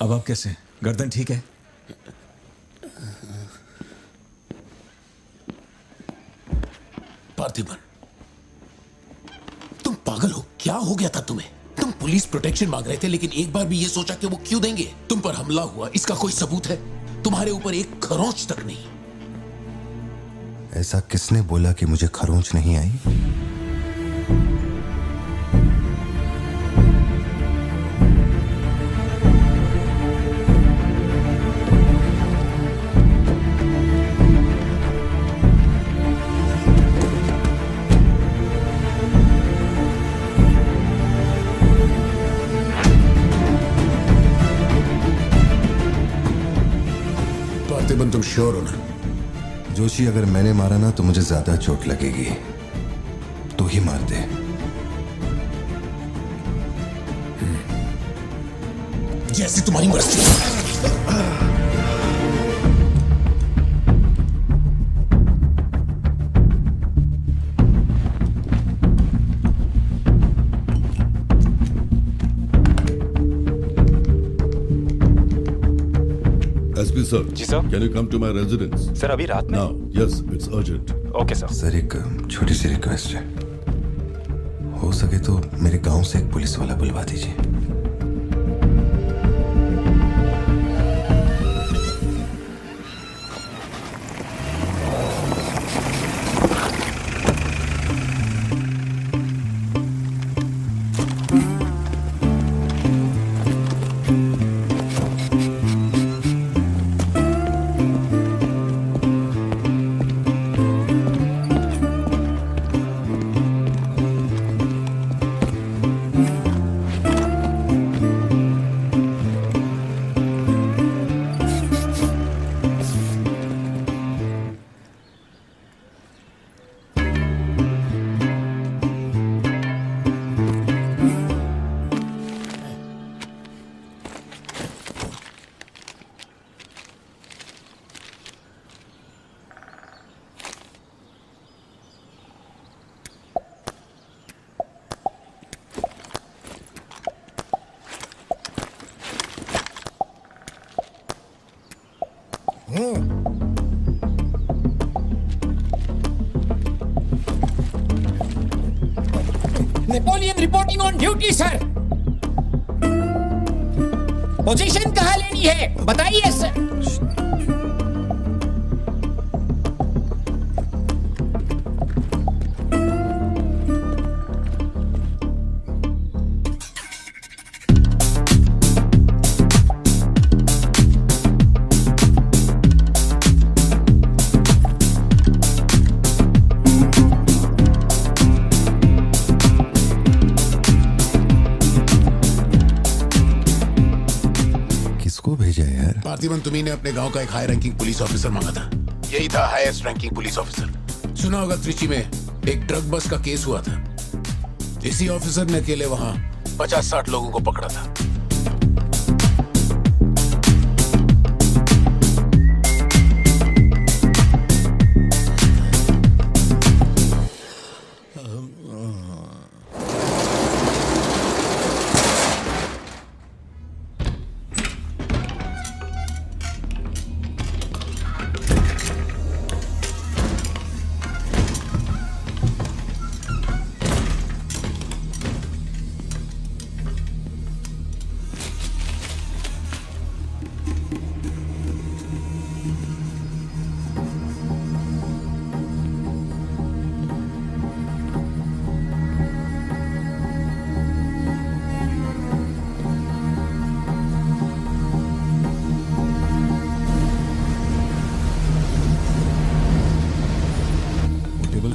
अब आप कैसे हैं? गर्दन ठीक है? पार्थिबन, तुम पागल हो? क्या हो गया था तुम्हें? तुम पुलिस प्रोटेक्शन मांग रहे थे, लेकिन एक बार भी ये सोचा कि वो क्यों देंगे? तुम पर हमला हुआ, इसका कोई सबूत है? तुम्हारे ऊपर एक खरोंच तक नहीं। ऐसा किसने बोला कि मुझे खरोंच नहीं आई? पार्थिबन, तुम श्योर हो ना? जोशी, अगर मैंने मारा ना तो मुझे ज्यादा चोट लगेगी। तू ही मार दे। जैसी तुम्हारी मर्जी। SP sir. जी sir. Can you come to my residence? Sir, अभी रात में? Now, yes, it's urgent. Okay sir. Sir, एक छोटी सी रिक्वेस्ट है। हो सके तो मेरे गांव से एक पुलिस वाला बुलवा दीजिए। Napoleon reporting on duty sir. Position कहाँ लेनी है बताइए सर। किसको भेजा है यार? पार्थिवन, तुम्ही ने अपने गांव का एक हाई रैंकिंग पुलिस ऑफिसर मांगा था। यही था हाईएस्ट रैंकिंग पुलिस ऑफिसर। सुना होगा त्रिची में एक ड्रग बस का केस हुआ था। इसी ऑफिसर ने अकेले वहां 50-60 लोगों को पकड़ा था।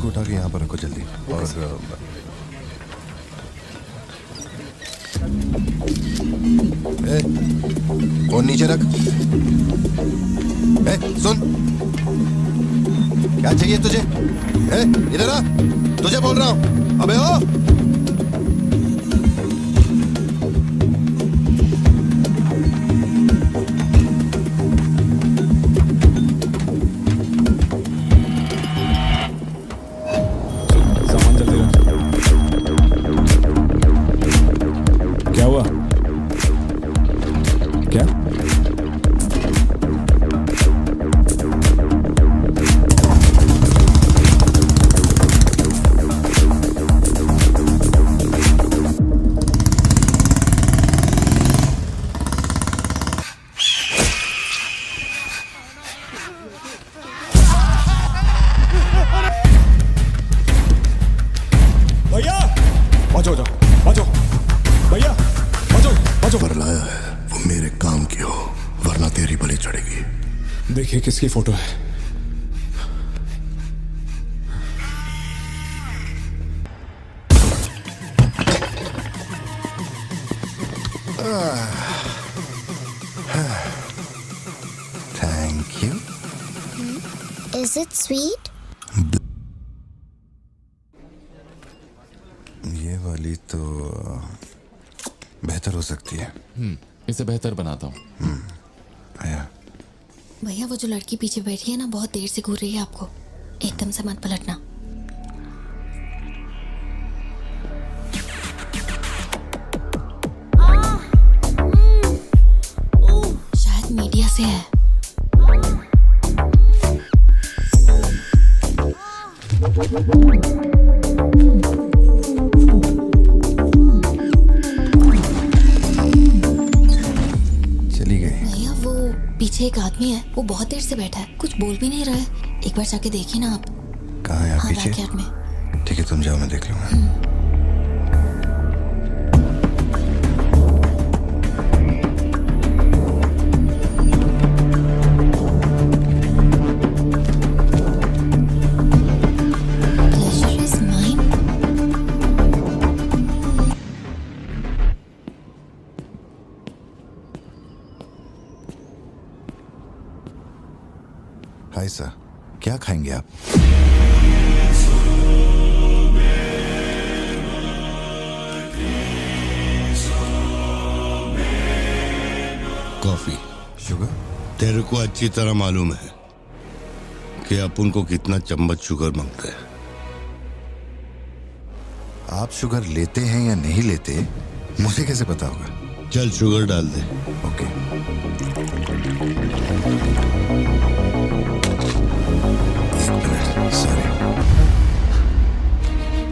उठा के यहाँ पर रखो जल्दी। और फोन नीचे रख। सुन, क्या चाहिए तुझे? इधर आ, तुझे बोल रहा हूँ। अबे ओ, देखिए किसकी फोटो है। Thank you. Is it sweet? ये वाली तो बेहतर हो सकती है। इसे बेहतर बनाता हूँ। आया। भैया वो जो लड़की पीछे बैठी है ना, बहुत देर से घूर रही है आपको। एकदम से मत पलटना। शायद मीडिया से है। चली गई। भैया वो पीछे एक आदमी है, वो बहुत देर से बैठा है, कुछ बोल भी नहीं रहा है। एक बार जाके देखिए ना आप। कहाँ है आप? हाँ, पीछे? बैकयार्ड में। ठीक है, तुम जाओ, मैं देख लूंगा। हाय सर, क्या खाएंगे आप? कॉफी। शुगर? तेरे को अच्छी तरह मालूम है कि अपन को कितना चम्मच शुगर मांगता है। आप शुगर लेते हैं या नहीं लेते, मुझे कैसे पता होगा? चल शुगर डाल दे। Okay.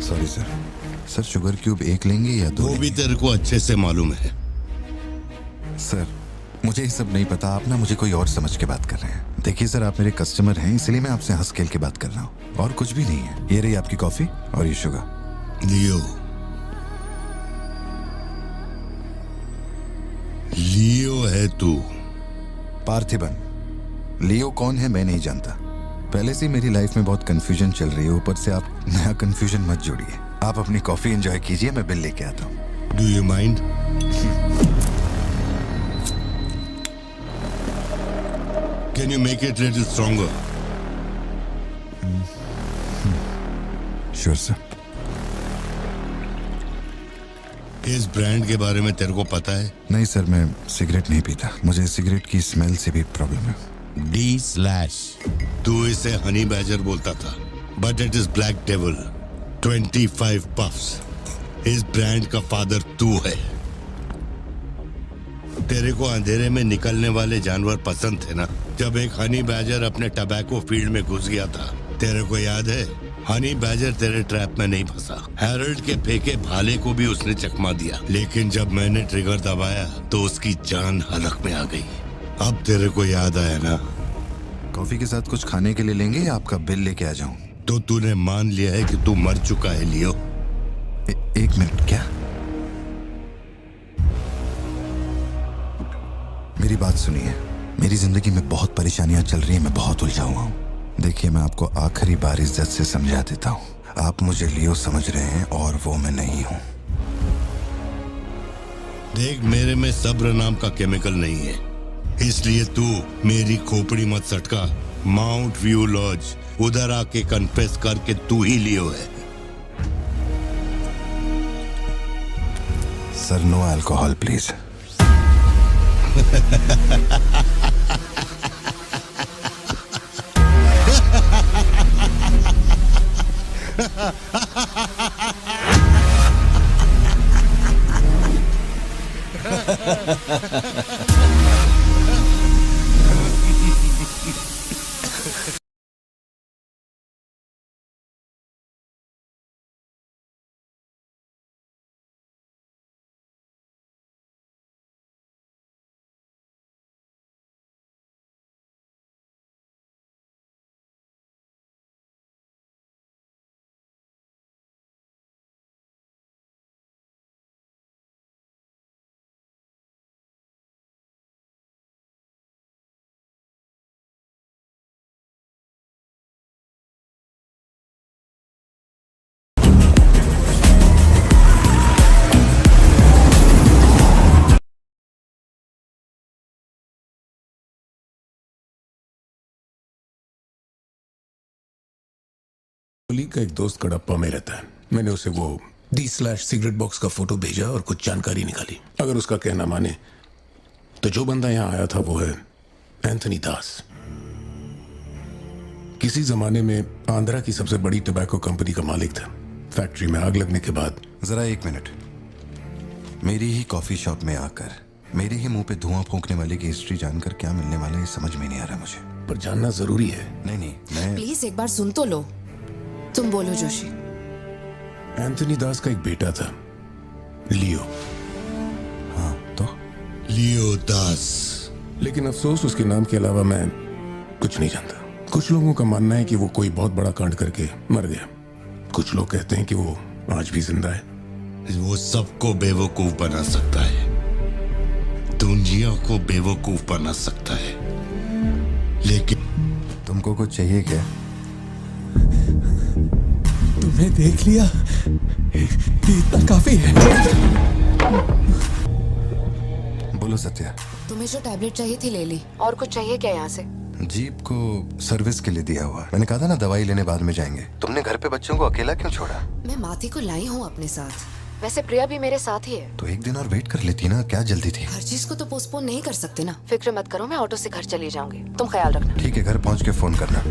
Sorry sir. Sir sugar cube एक लेंगे या दो? वो भी तेरे को अच्छे से मालूम है। सर मुझे ये सब नहीं पता, आप ना मुझे कोई और समझ के बात कर रहे हैं। देखिए सर, आप मेरे कस्टमर हैं, इसलिए मैं आपसे हंस खेल के बात कर रहा हूँ, और कुछ भी नहीं है। ये रही आपकी कॉफी और ये शुगर। लियो। लियो है तू। पार्थिबन। लियो कौन है मैं नहीं जानता। पहले से मेरी लाइफ में बहुत कंफ्यूजन चल रही है, ऊपर से आप नया कंफ्यूजन मत जोड़िए। आप अपनी कॉफी एंजॉय कीजिए, मैं बिल लेके आता हूँ। Do you mind? Can you make it a little stronger? Sure, sir. इस ब्रांड के बारे में तेरे को पता है? नहीं सर, मैं सिगरेट नहीं पीता। मुझे सिगरेट की स्मेल से भी प्रॉब्लम है। D/। तू इसे हनी बैजर बोलता था, but it is black devil. 25 puffs. इस ब्रांड का फादर तू है। तेरे को अंधेरे में निकलने वाले जानवर पसंद थे ना? जब एक हनी बैजर अपने टबैको फील्ड में घुस गया था, तेरे को याद है? हनी बैजर तेरे ट्रैप में नहीं फंसा। हैरोल्ड के फेंके भाले को भी उसने चकमा दिया, लेकिन जब मैंने ट्रिगर दबाया तो उसकी जान हलक में आ गई। अब तेरे को याद आया ना? कॉफी के साथ कुछ खाने के लिए लेंगे या आपका बिल लेके आ जाऊं? तो तूने मान लिया है कि तू मर चुका है लियो? एक मिनट, क्या? मेरी बात सुनिए। मेरी जिंदगी में बहुत परेशानियां चल रही हैं, मैं बहुत उलझा हुआ हूँ। देखिए, मैं आपको आखिरी बार इज्जत से समझा देता हूँ। आप मुझे लियो समझ रहे हैं और वो मैं नहीं हूँ। देख, मेरे में सब्र नाम का केमिकल नहीं है, इसलिए तू मेरी खोपड़ी मत सटका। माउंट व्यू लॉज, उधर आके कन्फेस कर के तू ही लियो है। Sir, no alcohol please. Kohli का एक दोस्त कड़प्पा में रहता है। मैंने उसे वो D/ सिगरेट बॉक्स का फोटो भेजा और कुछ जानकारी निकाली। अगर उसका कहना माने तो जो बंदा यहाँ आया था वो है एंथनी दास। किसी जमाने में आंध्रा की सबसे बड़ी टबैको कंपनी का मालिक था। फैक्ट्री में आग लगने के बाद। जरा एक मिनट। मेरी ही कॉफी शॉप में आकर मेरे ही मुंह पे धुआं फूंकने वाले की हिस्ट्री जानकर क्या मिलने वाला है, ये समझ में नहीं आ रहा मुझे। पर जानना जरूरी है। नहीं, मैं प्लीज एक बार सुन तो लो। तुम बोलो जोशी। एंथनी दास का एक बेटा था, लियो। हाँ, तो लियो दास। लेकिन अफसोस, उसके नाम के अलावा मैं कुछ नहीं जानता। कुछ लोगों का मानना है कि वो कोई बहुत बड़ा कांड करके मर गया। कुछ लोग कहते हैं कि वो आज भी जिंदा है। वो सबको बेवकूफ बना सकता है, दुनिया को बेवकूफ बना सकता है, लेकिन तुमको कुछ चाहिए क्या? तुम्हें देख लिया, इतना काफी है। बोलो सत्या। तुम्हें जो टैबलेट चाहिए थी ले ली। और कुछ चाहिए क्या यहाँ से? जीप को सर्विस के लिए दिया हुआ। मैंने कहा था ना दवाई लेने बाद में जाएंगे। तुमने घर पे बच्चों को अकेला क्यों छोड़ा? मैं माथी को लाई हूँ अपने साथ। वैसे प्रिया भी मेरे साथ ही है। तो एक दिन और वेट कर लेती ना, क्या जल्दी थी? हर चीज को तो पोस्टपोन नहीं कर सकते ना। फिक्र मत करो, मैं ऑटो से घर चली जाऊंगी, तुम ख्याल रखना। ठीक है, घर पहुँच के फोन करना।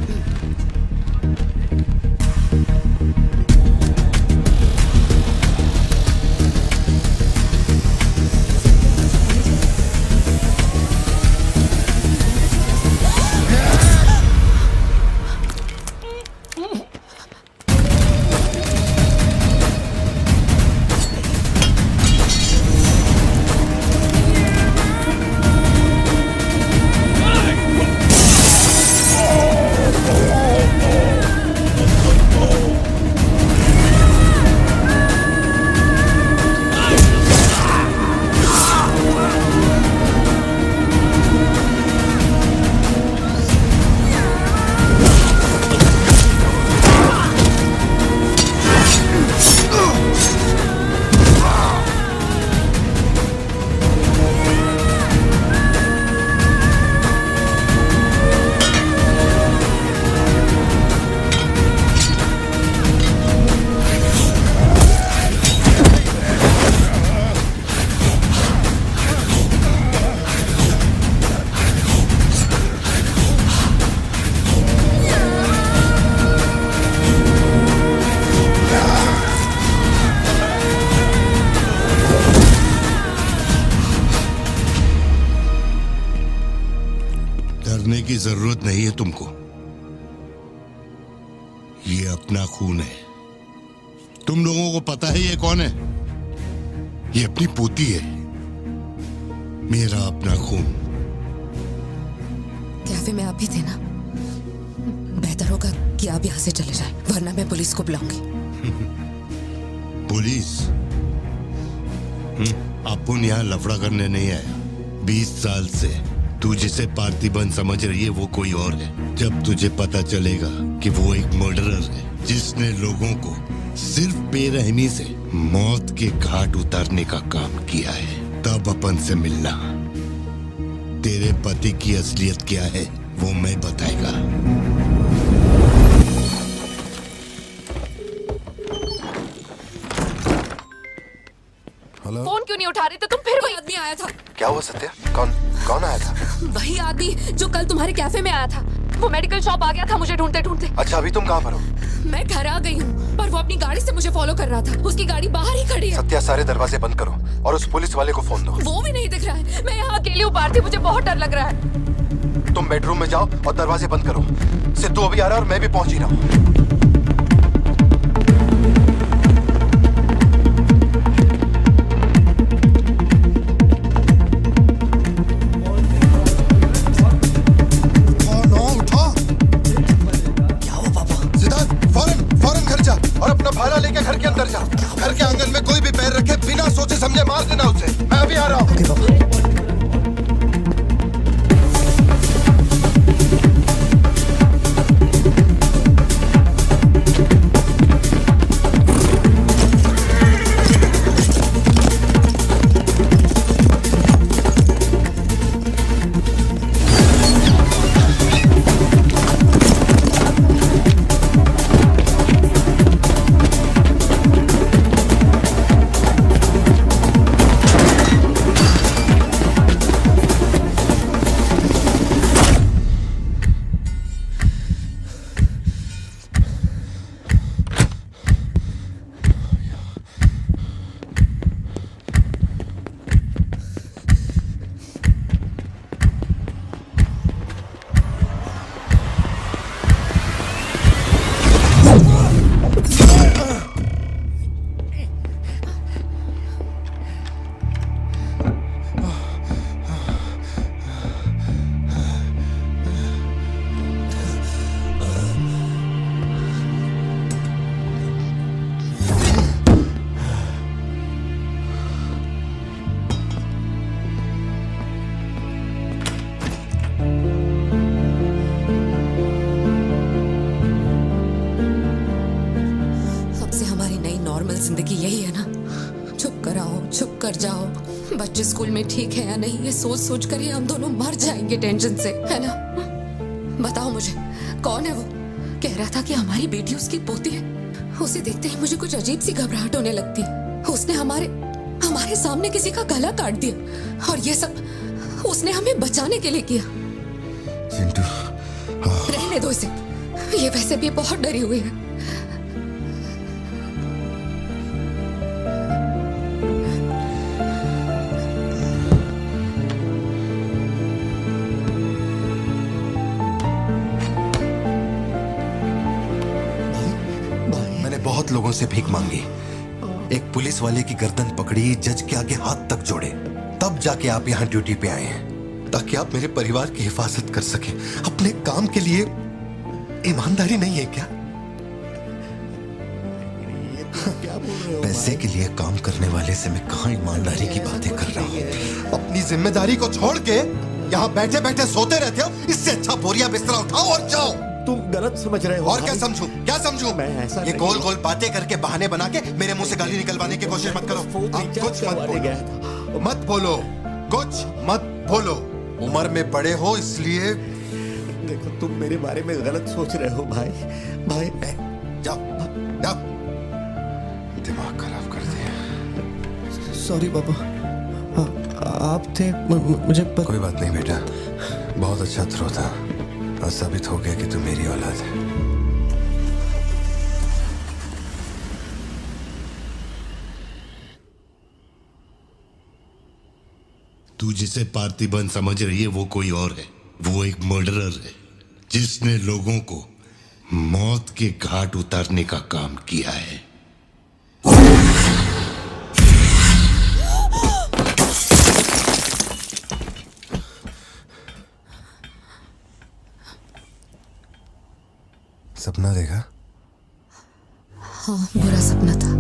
डरने की जरूरत नहीं है तुमको। ये अपना खून है। तुम लोगों को पता है ये कौन है? ये अपनी पोती है। मेरा अपना खून। कैफे में आप भी थे ना? बेहतर होगा कि आप यहाँ से चले जाएं, वरना मैं पुलिस को बुलाऊंगी। पुलिस? अपन यहाँ लफड़ा करने नहीं आया। 20 साल से तू जिसे पार्थिबन समझ रही है वो कोई और है। जब तुझे पता चलेगा कि वो एक मर्डरर है जिसने लोगों को सिर्फ बेरहमी से मौत के घाट उतारने का काम किया है, तब अपन से मिलना। तेरे पति की असलियत क्या है वो मैं बताएगा। हेलो। फोन क्यों नहीं उठा रहे थे तुम? फिर वही आदमी आया था। क्या हुआ सत्या? कौन आया था? वही आदमी जो कल तुम्हारे कैफे में आया था। वो मेडिकल शॉप आ गया था मुझे ढूंढते ढूंढते। अच्छा, अभी तुम कहाँ पर हो? मैं घर आ गई हूँ, पर वो अपनी गाड़ी से मुझे फॉलो कर रहा था। उसकी गाड़ी बाहर ही खड़ी है। सत्या, सारे दरवाजे बंद करो और उस पुलिस वाले को फोन दो। वो भी नहीं दिख रहा है। मैं यहाँ अकेली हूँ पार्थी, मुझे बहुत डर लग रहा है। तुम बेडरूम में जाओ और दरवाजे बंद करो। सिद्धू अभी आ रहा है और मैं भी पहुंच ही रहा हूँ। और अपना भाला लेके घर के अंदर जा। घर के आंगन में कोई भी पैर रखे बिना सोचे समझे मार देना उसे। मैं अभी आ रहा हूँ। जिंदगी यही है ना, चुप कर आओ, चुप कर जाओ। बच्चे स्कूल में ठीक है या नहीं ये सोच सोच कर ही हम दोनों मर जाएंगे टेंशन से, है ना? बताओ मुझे, कौन है वो? कह रहा था कि हमारी बेटी उसकी पोती है। उसे देखते ही मुझे कुछ अजीब सी घबराहट होने लगती है। उसने हमारे सामने किसी का गला काट दिया और ये सब उसने हमें बचाने के लिए किया। चिंटू, रहने दो इसे, ये वैसे भी बहुत डरी हुई है। बहुत लोगों से भीख मांगी, एक पुलिस वाले की गर्दन पकड़ी, जज के आगे हाथ तक जोड़े, तब जाके आप यहाँ ड्यूटी पे आए हैं ताकि आप मेरे परिवार की हिफाजत कर सके। अपने काम के लिए ईमानदारी नहीं है क्या? पैसे के लिए काम करने वाले से मैं कहाँ ईमानदारी की बातें कर रहा हूँ? अपनी जिम्मेदारी को छोड़ के यहाँ बैठे बैठे सोते रहते हो। इससे अच्छा बोरिया बिस्तरा उठाओ और जाओ। तुम गलत समझ रहे हो। और क्या समझूं? क्या समझूं? मैं ऐसा ये गोल गोल बातें करके बहाने बना के मेरे मुंह से गाली निकलवाने की कोशिश मत करो। आप कुछ मत बोलो, कुछ मत बोलो। उम्र में बड़े हो इसलिए। देखो, तुम मेरे बारे में गलत सोच रहे हो भाई। जाओ जाओ, दिमाग खराब कर दिया। सॉरी पापा, आप थे मुझे कोई बात नहीं बेटा, बहुत अच्छा थ्रो था और साबित हो गया कि तू मेरी औलाद है। तू जिसे पार्थिबन समझ रही है वो कोई और है। वो एक मर्डरर है जिसने लोगों को मौत के घाट उतारने का काम किया है। सपना देखा? हाँ, बुरा सपना था।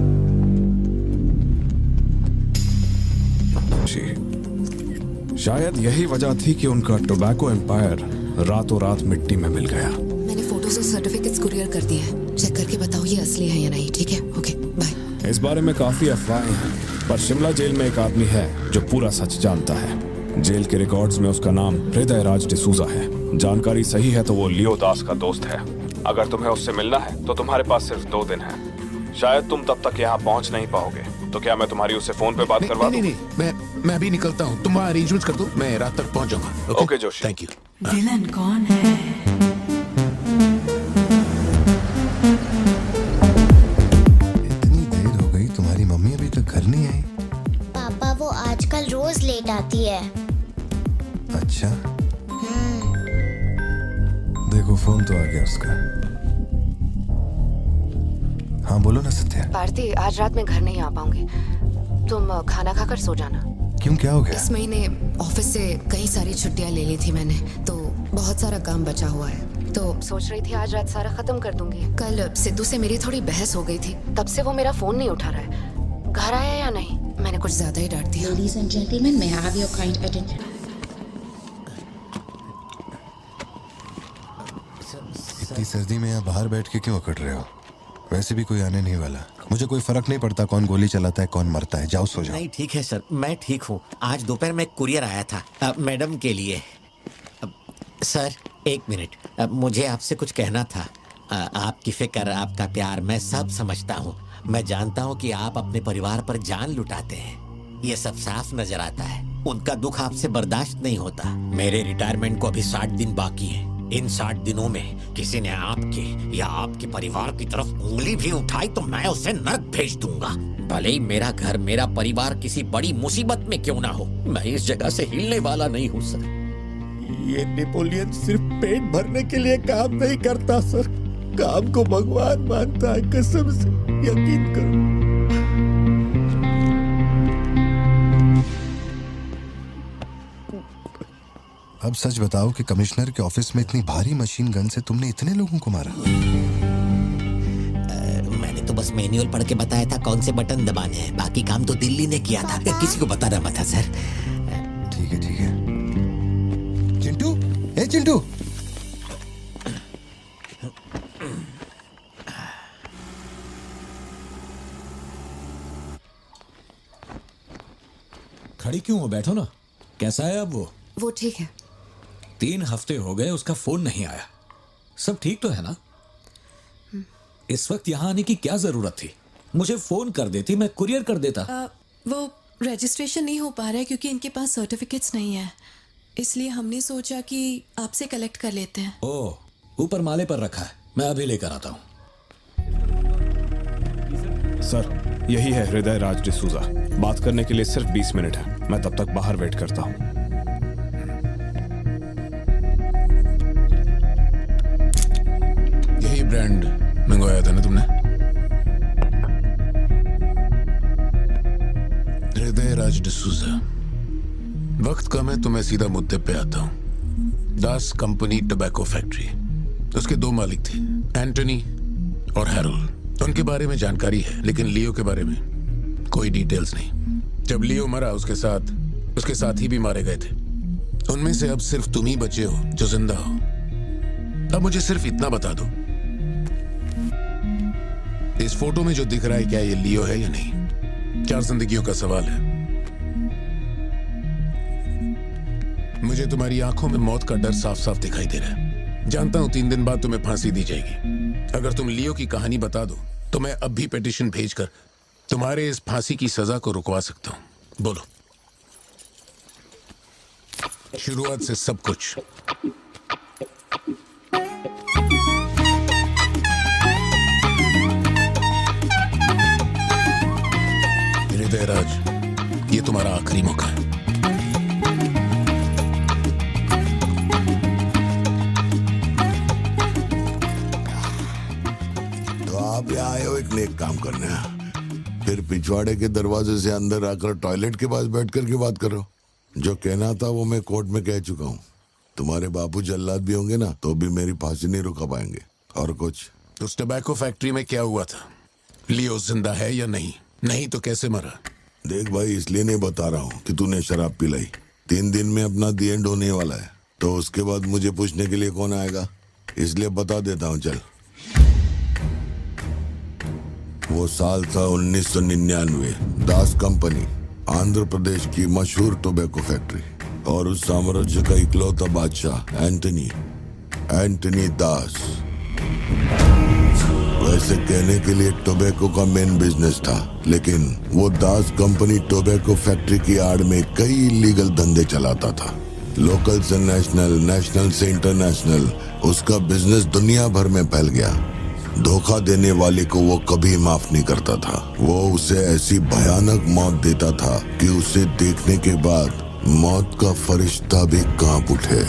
शायद यही वजह थी कि उनका टोबैको एम्पायर रातों रात मिट्टी में मिल गया। मैंने फोटोज और सर्टिफिकेट्स कुरियर कर दिए हैं। चेक करके बताओ ये असली है या नहीं। ठीक है, ओके, बाय। इस बारे में काफी अफवाहें हैं, पर शिमला जेल में एक आदमी है जो पूरा सच जानता है। जेल के रिकॉर्ड्स में उसका नाम हृदय राज डिसूजा है। जानकारी सही है तो वो लियो दास का दोस्त है। अगर तुम्हें उससे मिलना है तो तुम्हारे पास सिर्फ 2 दिन है। शायद तुम तब तक यहाँ पहुँच नहीं पाओगे, तो क्या मैं तुम्हारी उससे फोन पे बात करवा दूं? नहीं, मैं अभी निकलता हूँ। तुम वहाँ अरेंजमेंट्स कर दो, मैं रात तक पहुँच जाऊंगा। Okay Joshi, thank you. Villain कौन है? इतनी देर हो गई, तुम्हारी मम्मी अभी तक घर नहीं आई? पापा वो आजकल रोज लेट आती है। अच्छा, देखो फोन तो आ गया उसका। हाँ बोलो ना सत्या। भारती, आज रात में घर नहीं आ पाऊंगी। तुम खाना खाकर सो जाना। क्यों, क्या हो गया? इस महीने ऑफिस से कई सारी छुट्टियां ले ली थी मैंने, तो बहुत सारा काम बचा हुआ है। तो सोच रही थी आज रात सारा खत्म कर दूंगी। कल सिद्धू से मेरी थोड़ी बहस हो गई थी, तब से वो मेरा फोन नहीं उठा रहा है। घर आया या नहीं? मैंने कुछ ज्यादा ही डांट दिया। Ladies and gentlemen, may I have your kind attention? इतनी सर्दी में यहाँ बाहर बैठ के क्यों अकड़ रहे हो? वैसे भी कोई आने नहीं वाला। मुझे कोई फर्क नहीं पड़ता कौन गोली चलाता है कौन मरता है। जाओ सो जाओ। नहीं ठीक है सर, मैं ठीक हूँ। आज दोपहर में कुरियर आया था मैडम के लिए। सर एक मिनट, मुझे आपसे कुछ कहना था। आपकी फिक्र, आपका प्यार मैं सब समझता हूँ। मैं जानता हूँ कि आप अपने परिवार पर जान लुटाते हैं, ये सब साफ नजर आता है। उनका दुख आपसे बर्दाश्त नहीं होता। मेरे रिटायरमेंट को अभी 60 दिन बाकी है। इन 60 दिनों में किसी ने आपके या आपके परिवार की तरफ उंगली भी उठाई तो मैं उसे नर्क भेज दूंगा। भले ही मेरा घर, मेरा परिवार किसी बड़ी मुसीबत में क्यों ना हो, मैं इस जगह से हिलने वाला नहीं हूँ सर। ये नेपोलियन सिर्फ पेट भरने के लिए काम नहीं करता सर, काम को भगवान मानता है। कसम से यकीन करो। अब सच बताओ कि कमिश्नर के ऑफिस में इतनी भारी मशीन गन से तुमने इतने लोगों को मारा? मैंने तो बस मैनुअल पढ़ के बताया था कौन से बटन दबाने हैं, बाकी काम तो दिल्ली ने किया था। किसी को बताना मत था सर। ठीक है ठीक है। चिंटू, ए चिंटू, खड़ी क्यों हो? बैठो ना। कैसा है अब वो ठीक है। 3 हफ्ते हो गए उसका फोन नहीं आया। सब ठीक तो है ना? इस वक्त यहाँ आने की क्या जरूरत थी? मुझे फोन कर देती, मैं कुरियर कर देता। वो रजिस्ट्रेशन नहीं हो पा रहा है क्योंकि इनके पास सर्टिफिकेट्स नहीं है, इसलिए हमने सोचा कि आपसे कलेक्ट कर लेते हैं। ओह, ऊपर माले पर रखा है, मैं अभी लेकर आता हूँ। सर यही है हृदय राज डिसूजा। बात करने के लिए सिर्फ 20 मिनट है। मैं तब तक बाहर वेट करता हूँ। यही ब्रांड मंगवाया था ना तुमने? हृदय राज डिसूजा। वक्त कम है तो मैं सीधा मुद्दे पे आता हूँ। दास कंपनी टोबैको फैक्ट्री, उसके 2 मालिक थे, एंटनी और हैरोल्ड। उनके बारे में जानकारी है, लेकिन लियो के बारे में कोई डिटेल्स नहीं। जब लियो मरा उसके साथी भी मारे गए थे। उनमें से अब सिर्फ तुम ही बचे हो जो जिंदा हो। अब मुझे सिर्फ इतना बता दो, इस फोटो में जो दिख रहा है क्या ये लियो है या नहीं? 4 जिंदगियों का सवाल है। मुझे तुम्हारी आंखों में मौत का डर साफ साफ दिखाई दे रहा है। जानता हूं 3 दिन बाद तुम्हें फांसी दी जाएगी। अगर तुम लियो की कहानी बता दो तो मैं अब भी पिटीशन भेजकर तुम्हारे इस फांसी की सजा को रुकवा सकता हूं। बोलो। शुरुआत से सब कुछ। हृदय राज, ये तुम्हारा आखिरी मौका है। अपने एक काम करना है, फिर पिछवाड़े के दरवाजे से अंदर आकर टॉयलेट के पास बैठ कर के बात करो। जो कहना था वो मैं कोर्ट में कह चुका हूँ। तुम्हारे बापू जल्लाद भी होंगे ना तो भी मेरी फांसी नहीं रुका पाएंगे। और कुछ? उस टबैको फैक्ट्री में क्या हुआ था? लियो जिंदा है या नहीं? नहीं तो कैसे मरा? देख भाई, इसलिए नहीं बता रहा हूँ कि तूने शराब पिलाई। 3 दिन में अपना दी एंड होने वाला है, तो उसके बाद मुझे पूछने के लिए कौन आएगा, इसलिए बता देता हूँ। चल, वो साल था 1999। दास कंपनी, आंध्र प्रदेश की मशहूर टोबैको फैक्ट्री, और उस साम्राज्य का इकलौता बादशाह एंटनी दास। वैसे कहने के लिए टोबैको का मेन बिजनेस था, लेकिन वो दास कंपनी टोबैको फैक्ट्री की आड़ में कई इलीगल धंधे चलाता था। लोकल से नेशनल, नेशनल से इंटरनेशनल, उसका बिजनेस दुनिया भर में फैल गया। धोखा देने वाले को वो कभी माफ नहीं करता था। वो उसे ऐसी भयानक मौत देता था कि उसे देखने के बाद मौत का फरिश्ता भी कांप उठे।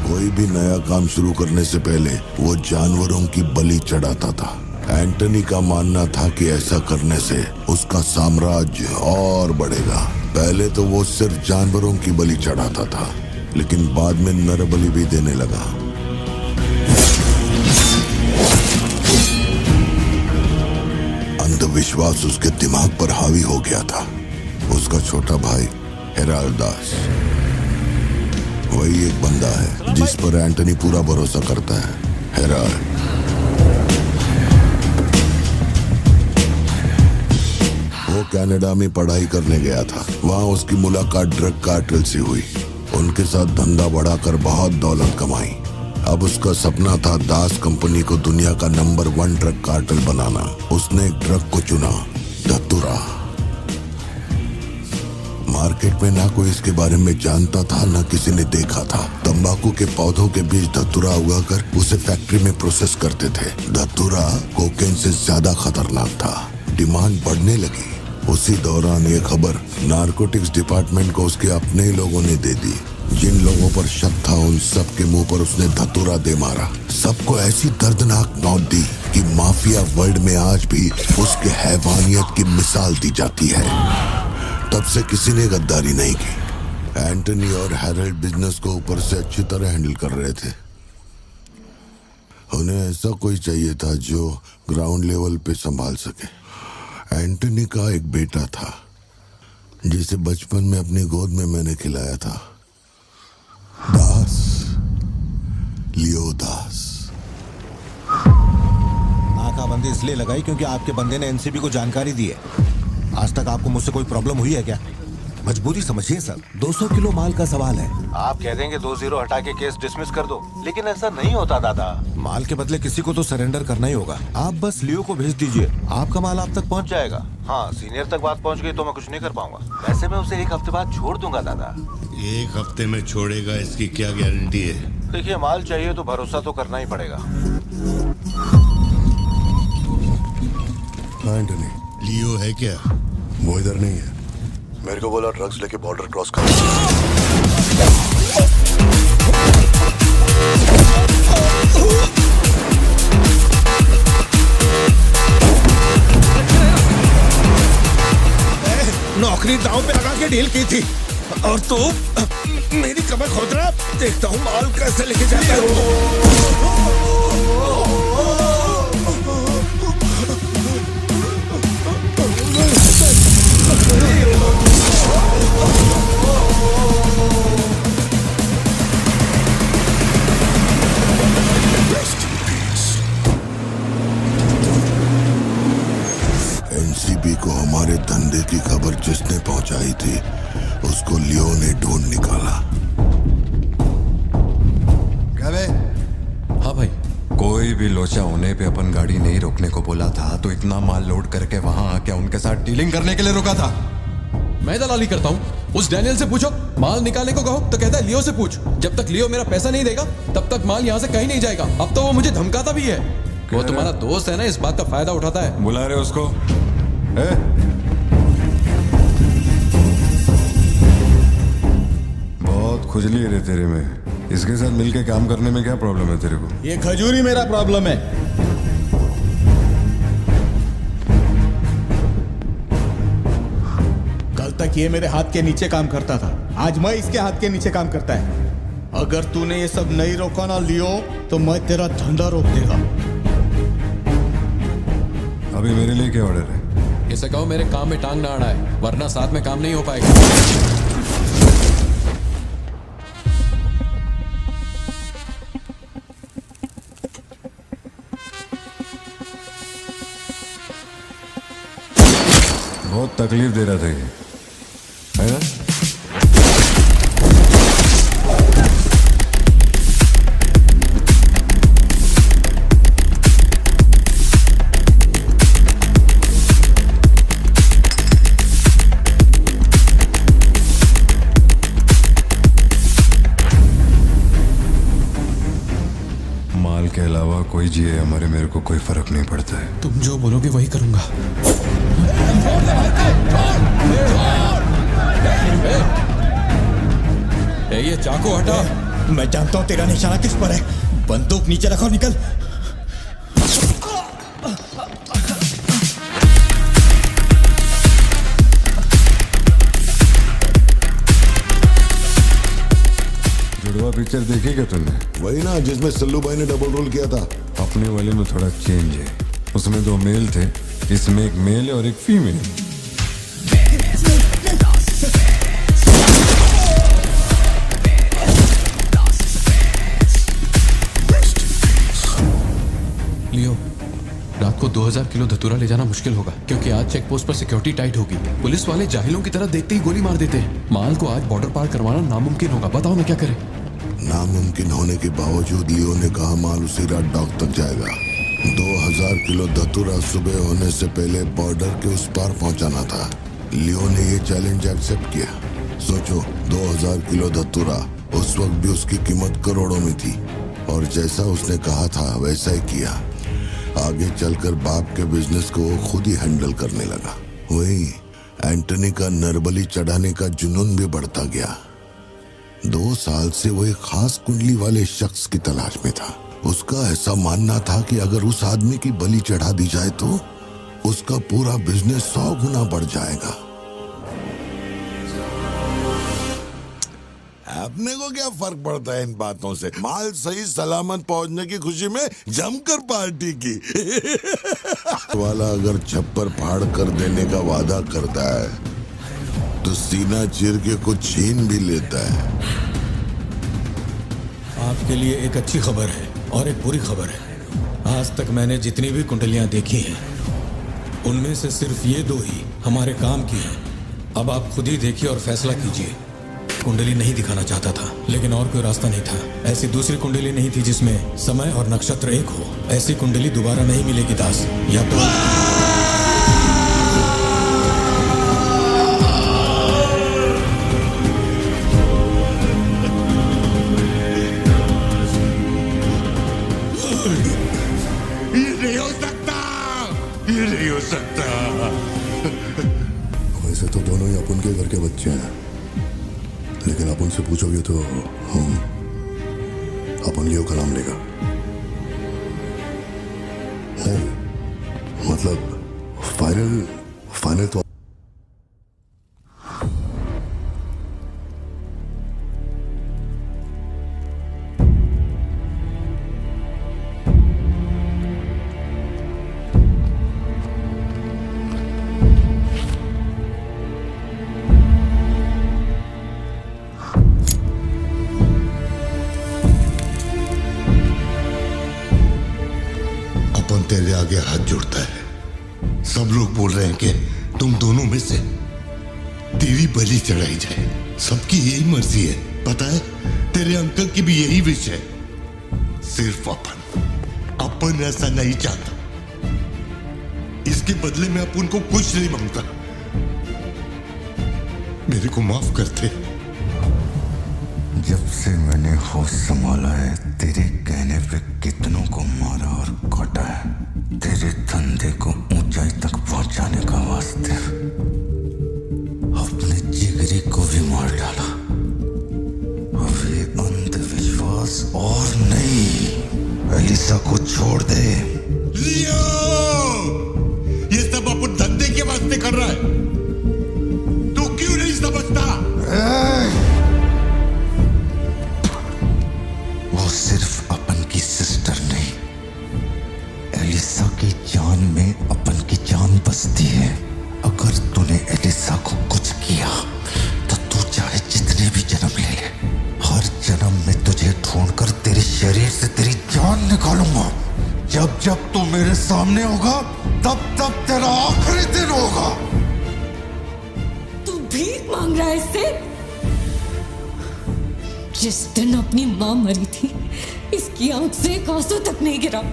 कोई भी नया काम शुरू करने से पहले वो जानवरों की बलि चढ़ाता था। एंटनी का मानना था कि ऐसा करने से उसका साम्राज्य और बढ़ेगा। पहले तो वो सिर्फ जानवरों की बलि चढ़ाता था, लेकिन बाद में नर बलि भी देने लगा। अंधविश्वास उसके दिमाग पर हावी हो गया था। उसका छोटा भाई हेराल्ड दास, वही एक बंदा है जिस पर एंटनी पूरा भरोसा करता है। हेराल्ड वो कनाडा में पढ़ाई करने गया था। वहाँ उसकी मुलाकात ड्रग कार्टेल से हुई। उनके साथ धंधा बढ़ाकर बहुत दौलत कमाई। अब उसका सपना था दास कंपनी को दुनिया का नंबर 1 ड्रग कार्टेल बनाना। उसने एक ड्रग को चुना, धतूरा। मार्केट में ना कोई इसके बारे में जानता था, ना किसी ने देखा था। तंबाकू के पौधों के बीच धतूरा उगाकर उसे फैक्ट्री में प्रोसेस करते थे। धतूरा कोकेन से ज्यादा खतरनाक था। डिमांड बढ़ने लगी। उसी दौरान ये खबर नारकोटिक्स डिपार्टमेंट को उसके अपने ही लोगों ने दे दी। जिन लोगों पर शक था उन सब के मुंह पर उसने धतूरा दे मारा। सबको ऐसी दर्दनाक मौत दी कि माफिया वर्ल्ड में आज भी उसके हैवानियत की मिसाल दी जाती है। तब से किसी ने गद्दारी नहीं की। एंटनी और हैरल्ड बिजनेस को ऊपर से अच्छी तरह हैंडल कर रहे थे। उन्हें ऐसा कोई चाहिए था जो ग्राउंड लेवल पे संभाल सके। एंटनी का एक बेटा था जिसे बचपन में अपनी गोद में मैंने खिलाया था, दास, लियो दास। नाकाबंदी इसलिए लगाई क्योंकि आपके बंदे ने एनसीबी को जानकारी दी है। आज तक आपको मुझसे कोई प्रॉब्लम हुई है क्या? मजबूरी समझिए सर, 200 किलो माल का सवाल है। आप कह देंगे 2-0 हटा के केस डिसमिस कर दो, लेकिन ऐसा नहीं होता दादा। माल के बदले किसी को तो सरेंडर करना ही होगा। आप बस लियो को भेज दीजिए, आपका माल आप तक पहुंच जाएगा। हाँ, सीनियर तक बात पहुंच गई तो मैं कुछ नहीं कर पाऊंगा। वैसे मैं उसे 1 हफ्ते बाद छोड़ दूंगा दादा। 1 हफ्ते में छोड़ेगा, इसकी क्या गारंटी है? देखिए, माल चाहिए तो भरोसा तो करना ही पड़ेगा। एंटनी, लियो है क्या? वो इधर नहीं है। मेरे को बोला ड्रग्स लेके बॉर्डर क्रॉस कर। नौकरी दांव पे लगा के डील की थी और तू मेरी कमर खोद रहा। देखता हूँ माल कैसे लेके जाता है। एनसीबी को हमारे धंधे की खबर जिसने पहुंचाई थी उसको लियो ने ढूंढ निकाला। क्या बे? हाँ भाई। कोई भी लोचा होने पे अपन गाड़ी नहीं रोकने को बोला था, तो इतना माल लोड करके वहाँ क्या उनके साथ डीलिंग करने के लिए रुका था? मैं दलाली करता हूँ? उस डैनियल से पूछो। माल निकालने को कहो तो कहता है लियो से पूछ। जब तक लियो मेरा पैसा नहीं देगा तब तक माल यहाँ से कहीं नहीं जाएगा। अब तो वो मुझे धमकाता भी है। वो तुम्हारा दोस्त है ना, इस बात का फायदा उठाता है। बुला रहे उसको? बहुत खुजली है रे तेरे में। इसके साथ मिलके काम करने में क्या प्रॉब्लम है तेरे को? ये खजूरी मेरा प्रॉब्लम है। कल तक ये मेरे हाथ के नीचे काम करता था, आज मैं इसके हाथ के नीचे काम करता है। अगर तूने ये सब नहीं रोका ना लियो तो मैं तेरा धंधा रोक देगा। अभी मेरे लिए क्या ऑर्डर है? इसे कहो मेरे काम में टांग ना अड़ाए, वरना साथ में काम नहीं हो पाएगा। बहुत तकलीफ दे रहा था ये, है ना? माल के अलावा कोई जिए हमारे, मेरे को कोई फर्क नहीं पड़ता है। तुम जो बोलोगे वही करूंगा। ये चाकू हटा। मैं जानता हूं तेरा निशाना किस पर है। बंदूक नीचे रखो, निकल। जुड़वा पिक्चर देखी क्या तुमने? वही ना जिसमें सल्लू भाई ने डबल रोल किया था। अपने वाले में थोड़ा चेंज है, उसमें 2 मेल थे, इसमें एक मेल और एक फीमेल। लियो, रात को 2000 किलो धतूरा ले जाना मुश्किल होगा, क्योंकि आज चेक पोस्ट पर सिक्योरिटी टाइट होगी। पुलिस वाले जाहिलों की तरह देखते ही गोली मार देते हैं। माल को आज बॉर्डर पार करवाना नामुमकिन होगा। बताओ ना क्या करें? नामुमकिन होने के बावजूद लियो ने कहा माल उसी रात डॉक तक जाएगा। 2000 किलो धतूरा सुबह होने से पहले बॉर्डर के उस पार पहुंचाना था। लियो ने ये चैलेंज एक्सेप्ट किया। सोचो, 2000 किलो धतूरा, उस वक्त भी उसकी कीमत करोड़ों में थी, और जैसा उसने कहा था वैसा ही किया। आगे चलकर बाप के बिजनेस को वो खुद ही हैंडल करने लगा। वही एंटनी का नरबली चढ़ाने का जुनून भी बढ़ता गया। 2 साल से वो एक खास कुंडली वाले शख्स की तलाश में था। उसका ऐसा मानना था कि अगर उस आदमी की बलि चढ़ा दी जाए तो उसका पूरा बिजनेस 100 गुना बढ़ जाएगा। अपने को क्या फर्क पड़ता है इन बातों से? माल सही सलामत पहुंचने की खुशी में जमकर पार्टी की। वाला अगर छप्पर फाड़ कर देने का वादा करता है तो सीना चीर के कुछ छीन भी लेता है। आपके लिए एक अच्छी खबर है और एक बुरी खबर है। आज तक मैंने जितनी भी कुंडलियां देखी हैं, उनमें से सिर्फ ये 2 ही हमारे काम की हैं। अब आप खुद ही देखिए और फैसला कीजिए। कुंडली नहीं दिखाना चाहता था, लेकिन और कोई रास्ता नहीं था। ऐसी दूसरी कुंडली नहीं थी जिसमें समय और नक्षत्र एक हो। ऐसी कुंडली दोबारा नहीं मिलेगी दास। या तो ये नहीं हो सकता, ये नहीं हो सकता। वैसे तो दोनों ही अपन के घर के बच्चे हैं, लेकिन आप उनसे पूछोगे तो अपन लियो का नाम लेगा। नहीं, मतलब फाइनल तो तेरे आगे हाथ जोड़ता है। सब लोग बोल रहे हैं कि तुम दोनों में से तेरी बलि चढ़ाई जाए। सबकी यही मर्जी है, पता है? तेरे अंकल की भी यही विश है। सिर्फ अपन ऐसा नहीं चाहता। इसके बदले में अपन को कुछ नहीं मांगता। मेरे को माफ करते। जब से मैंने होश संभाला है, तेरे कहने पे कितनों को मारा और काटा है। तेरे धंधे को ऊंचाई तक पहुंचाने का वास्ते अपने जिगरी को भी मार डाला। अब ये अंधविश्वास एलिसा को छोड़ दे। लियो, ये सब अपन धंधे के वास्ते कर रहा है, तू क्यों नहीं समझता? वो सिर्फ अपन की सिस्टर नहीं, एलिसा की जान में अपन की जान बसती है। अगर तूने एलिसा को कुछ किया तो तू चाहे जितने भी जन्म ले ले, हर जन्म में तुझे ढूंढकर तेरे शरीर से तेरी जान निकालूंगा। जब जब तू मेरे सामने होगा तब तब तेरा आखिरी दिन होगा। तू भीख मांग रहा है इससे? जिस दिन अपनी मां मरी थी, इसकी आंख से एक आंसू तक नहीं गिरा।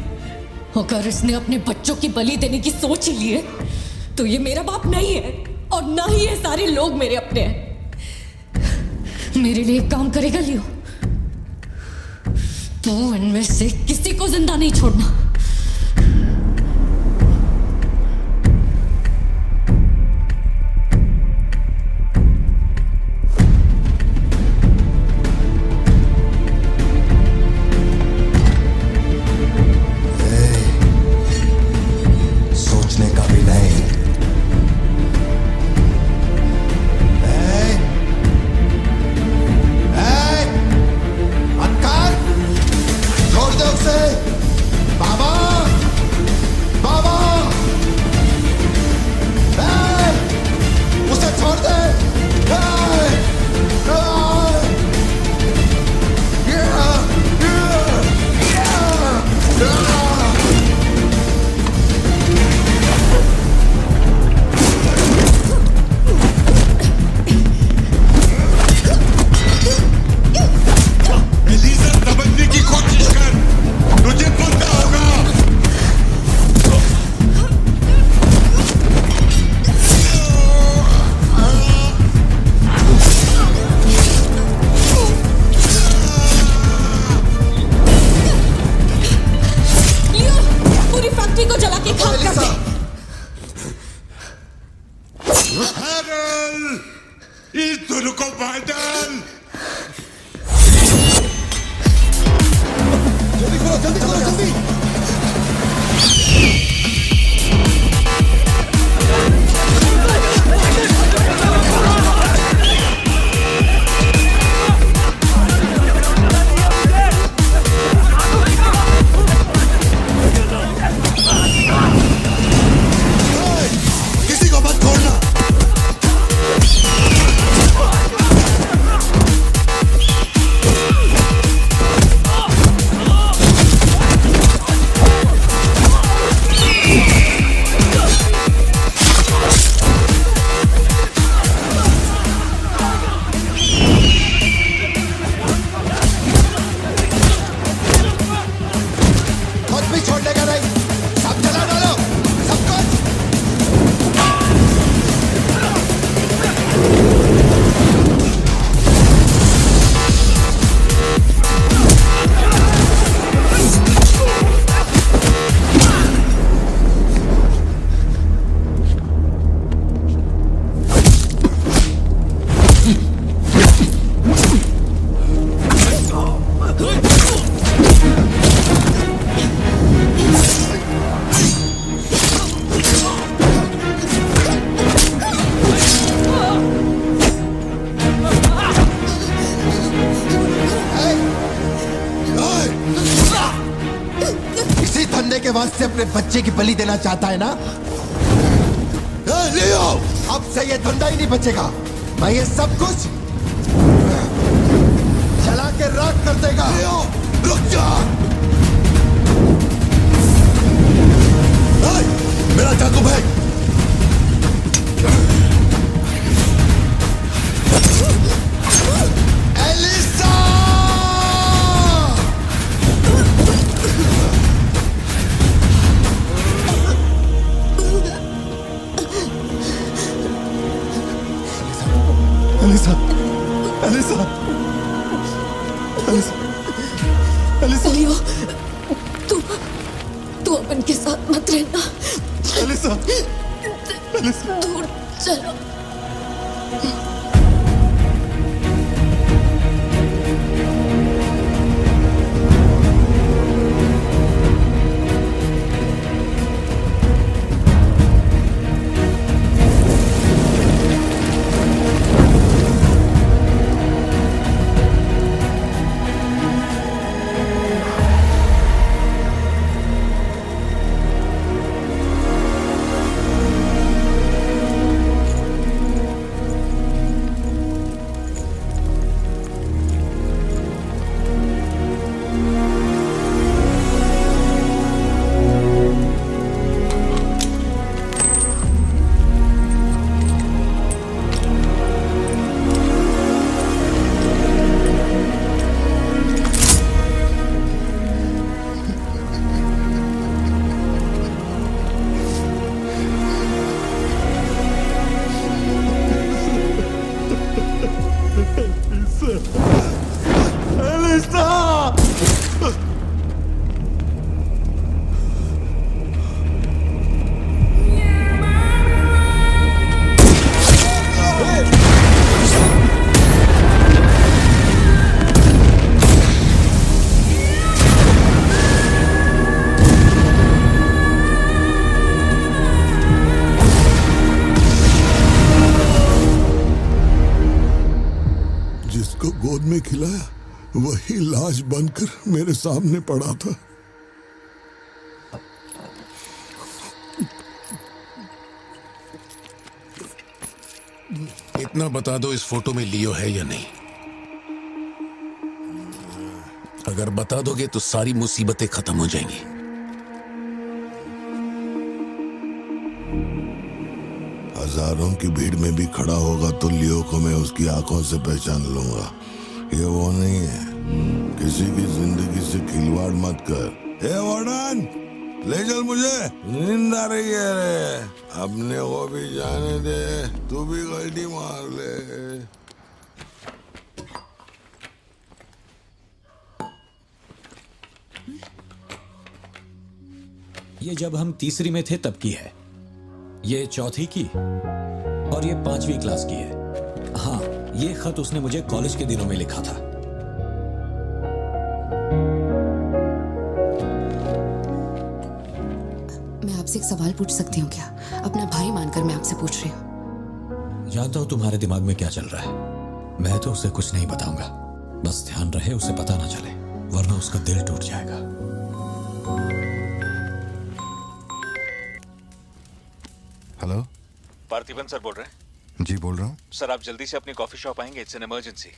अगर इसने अपने बच्चों की बलि देने की सोच ही ली है तो ये मेरा बाप नहीं है, और ना ही ये सारे लोग मेरे अपने हैं। मेरे लिए एक काम करेगा लियो? तू इनमें से किसी को जिंदा नहीं छोड़ना। सोचने का भी नहीं। अनकार, छोड़ दे उसे। बाबा, बाबा, उसे छोड़ दे। एलिसा, समझने की कोशिश कर, तुझे पता होगा। लियो, पूरी फैक्ट्री को जला के खाक कर दे। हैरल, इस दोनों को मार डाल। जल्दी करो, जल्दी करो, जल्दी। किसी को मत छोड़ना। कुछ भी छोड़ने का नहीं, सब जला डालो, सब कुछ। इसी धंधे के वास्ते अपने बच्चे की बलि देना चाहता है ना? लियो, अब से ये धंधा ही नहीं बचेगा। मैं ये सब कुछ जला के राख कर देगा। लियो, रुक जा। मेरा चाकू फेंक। Elisa! Elisa, Elisa, Elisa, Elisa. Leo, तू अपन के साथ मत रहना। Elisa, Elisa. दूर चलो। जिसको गोद में खिलाया वही लाश बनकर मेरे सामने पड़ा था। इतना बता दो, इस फोटो में लियो है या नहीं? अगर बता दोगे तो सारी मुसीबतें खत्म हो जाएंगी। हजारों की भीड़ में भी खड़ा होगा तो लियो को मैं उसकी आंखों से पहचान लूंगा। ये वो नहीं है। किसी की जिंदगी से खिलवाड़ मत कर। हे वार्डन, ले चल मुझे, नींद आ रही है रे। अपने को भी जाने दे, तू भी गलती मार ले। ये जब हम तीसरी में थे तब की है, ये चौथी की और ये 5वीं क्लास की है। हाँ, ये खत उसने मुझे कॉलेज के दिनों में लिखा था। मैं आपसे एक सवाल पूछ सकती हूँ क्या? अपना भाई मानकर मैं आपसे पूछ रही हूँ। जानता हूं तुम्हारे दिमाग में क्या चल रहा है। मैं तो उसे कुछ नहीं बताऊंगा, बस ध्यान रहे उसे पता ना चले, वरना उसका दिल टूट जाएगा। हेलो, पार्थिबन सर बोल रहे हैं? जी बोल रहा हूँ। सर आप जल्दी से अपनी कॉफी शॉप आएंगे, इट्स एन इमरजेंसी।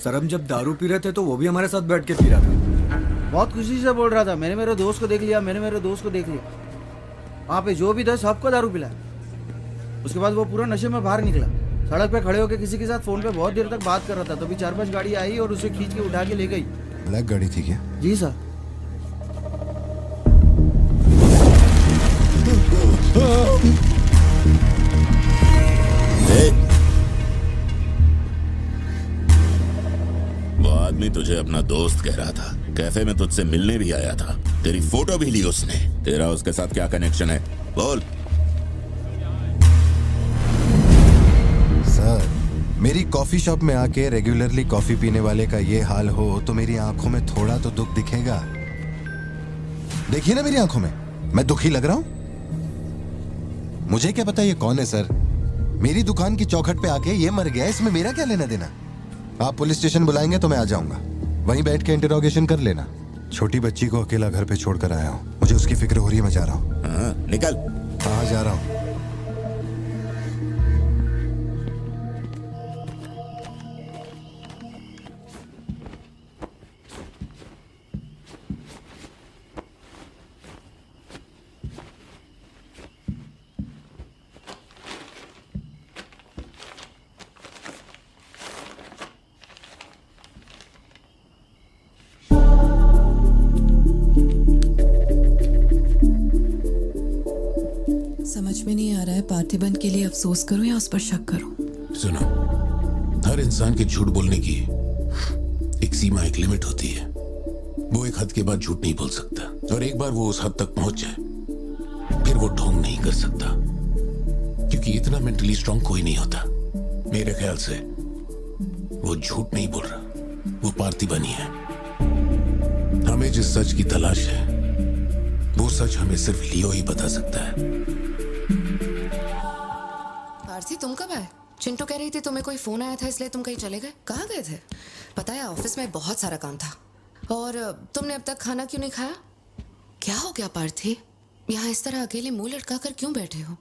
सर हम जब दारू पी रहे थे तो वो भी हमारे साथ बैठ के पी रहा था। बहुत खुशी से बोल रहा था, मैंने मेरे दोस्त को देख लिया, मैंने मेरे दोस्त को देख लिया। वहाँ पे जो भी था सबको दारू पिलाया। उसके बाद वो पूरा नशे में बाहर निकला, सड़क पे खड़े होकर किसी के साथ फोन पे बहुत देर तक बात कर रहा था। तभी 4-5 गाड़ी आई और उसे खींच के उठा के ले गई। ब्लैक गाड़ी थी क्या? जी सर। वो आदमी तुझे अपना दोस्त कह रहा था, कैफे में तुझसे मिलने भी आया था, तेरी फोटो भी ली उसने। तेरा उसके साथ क्या कनेक्शन है, बोल। सर, मेरी कॉफी शॉप में आके रेगुलरली कॉफी पीने वाले का ये हाल हो तो मेरी आंखों में थोड़ा तो दुख दिखेगा। देखिए ना मेरी आंखों में, मैं दुखी लग रहा हूं? मुझे क्या पता ये कौन है सर। मेरी दुकान की चौखट पे आके ये मर गया, इसमें मेरा क्या लेना देना। आप पुलिस स्टेशन बुलाएंगे तो मैं आ जाऊंगा, वहीं बैठ के इंटरोगेशन कर लेना। छोटी बच्ची को अकेला घर पे छोड़कर आया हूँ, मुझे उसकी फिक्र हो रही है, मैं जा रहा हूँ। निकल। हाँ जा रहा हूँ। समझ में नहीं आ रहा है पार्थिबन के लिए अफसोस करूं या उस पर शक करूं। सुनो, हर इंसान के झूठ बोलने की एक सीमा, एक लिमिट होती है। वो एक हद के बाद झूठ नहीं बोल सकता, और एक बार वो उस हद तक पहुंच जाए फिर वो ढोंग नहीं कर सकता, क्योंकि इतना मेंटली स्ट्रांग कोई नहीं होता। मेरे ख्याल से वो झूठ नहीं बोल रहा, वो पार्थिबन ही है। हमें जिस सच की तलाश है वो सच हमें सिर्फ लियो ही बता सकता है। पार्थी, तुम कब आए? चिंटू कह रही थी तुम्हें कोई फोन आया था इसलिए तुम कहीं चले गए। कहाँ गए थे? पता है ऑफिस में बहुत सारा काम था। और तुमने अब तक खाना क्यों नहीं खाया? क्या हो गया पार्थी? यहाँ इस तरह अकेले मुंह लटका कर क्यों बैठे हो?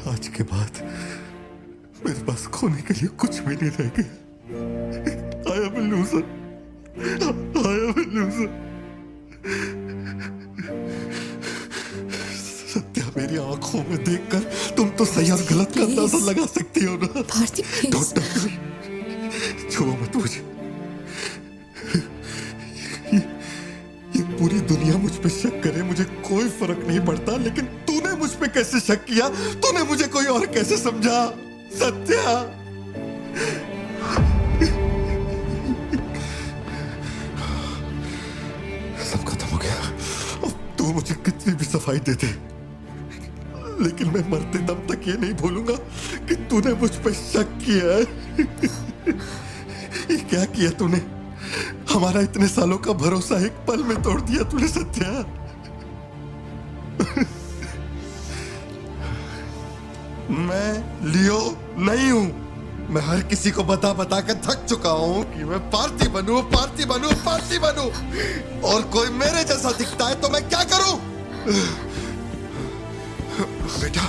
आज के बाद मेरे पास खोने के लिए कुछ भी नहीं रह गया। I am a loser. I am a loser. Satya, मेरी आंखों में देखकर तुम तो सही और गलत का अंदाजा लगा सकती हो ना। डॉक्टर, छुओ मत मुझे। ये पूरी दुनिया मुझ पे शक करे, मुझे कोई फर्क नहीं पड़ता, लेकिन तूने मुझ पे कैसे शक किया? तूने मुझे कोई और कैसे समझा? सत्या, सब खत्म हो गया। अब तू मुझे कितनी भी सफाई दे दे, लेकिन मैं मरते दम तक ये नहीं भूलूंगा कि तूने मुझ पे शक किया है। ये क्या किया तूने? हमारा इतने सालों का भरोसा एक पल में तोड़ दिया तूने सत्या। मैं लियो नहीं हूं। मैं हर किसी को बता बता कर थक चुका हूं कि मैं पार्टी बनूं, पार्टी बनूं, पार्टी बनूं, और कोई मेरे जैसा दिखता है तो मैं क्या करूं? बेटा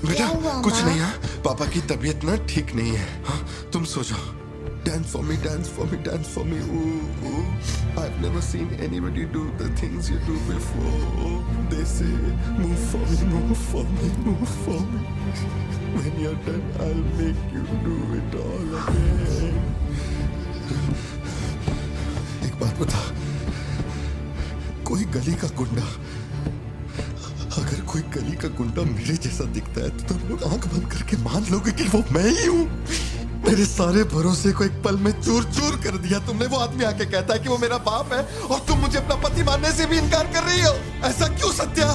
बेटा कुछ नहीं है, पापा की तबीयत ना ठीक नहीं है। हाँ, तुम सो जाओ। Dance for me, dance for me, dance for me. Ooh, ooh. I've never seen anybody do the things you do before. They say, move for me, move for me, move for me. When you're done, I'll make you do it all again. एक बात बता, कोई गली का गुंडा, अगर कोई गली का गुंडा मेरे जैसा दिखता है तो तुम लोग आंख बंद करके मान लोगे कि वो मैं ही हूँ। मेरे सारे भरोसे को एक पल में चूर चूर कर दिया तुमने। वो आदमी आके कहता है कि वो मेरा बाप है और तुम मुझे अपना पति मानने से भी इनकार कर रही हो। ऐसा क्यों सत्या?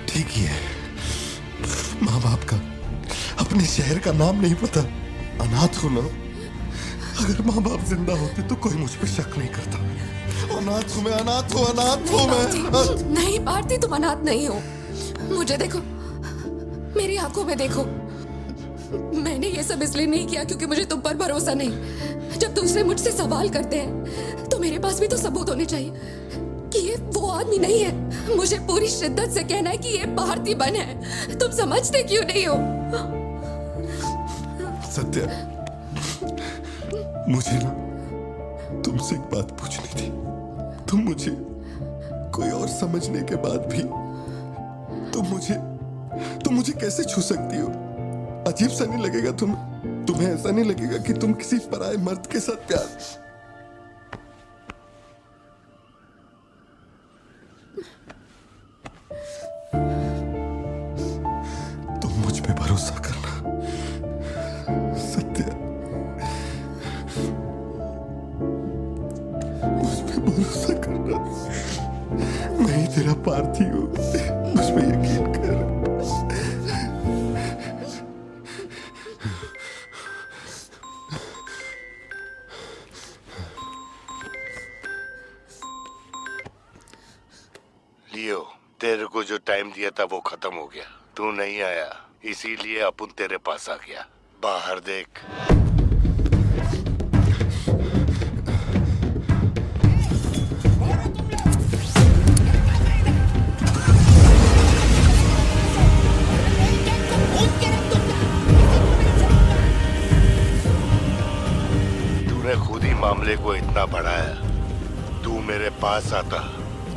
ठीक ही है, माँ बाप का अपने शहर का नाम नहीं पता, अनाथ हूं ना। अगर माँ बाप जिंदा होते तो कोई मुझ पे शक नहीं करता। अनाथ हूं मैं, अनाथ हूं, अनाथ हूं मैं। नहीं भारती, तुम अनाथ नहीं हो। मुझे देखो, मेरी आंखों में देखो। मैंने ये सब इसलिए नहीं किया क्योंकि मुझे तुम पर भरोसा नहीं। जब दूसरे मुझसे सवाल करते हैं तो मेरे पास भी तो सबूत होने चाहिए कि ये वो आदमी नहीं है। मुझे पूरी शिद्दत से कहना है कि ये पार्थिबन है। तुम समझते क्यों नहीं हो? सत्या, मुझे ना तुमसे एक बात पूछनी थी। तुम मुझे कोई और समझने के बाद भी तुम मुझे कैसे छू सकती हो? अजीब सा नहीं लगेगा तुम्हें ऐसा नहीं लगेगा कि तुम किसी पराये मर्द के साथ प्यार? तुम मुझ पे भरोसा करना सत्या, मुझ पे भरोसा करना। मैं ही तेरा पार्थी हूँ, मुझ पे यकीन कर। लियो, तेरे को जो टाइम दिया था वो खत्म हो गया। तू नहीं आया, इसीलिए अपन तेरे पास आ गया। बाहर देख। तूने खुद ही मामले को इतना बढ़ाया। तू मेरे पास आता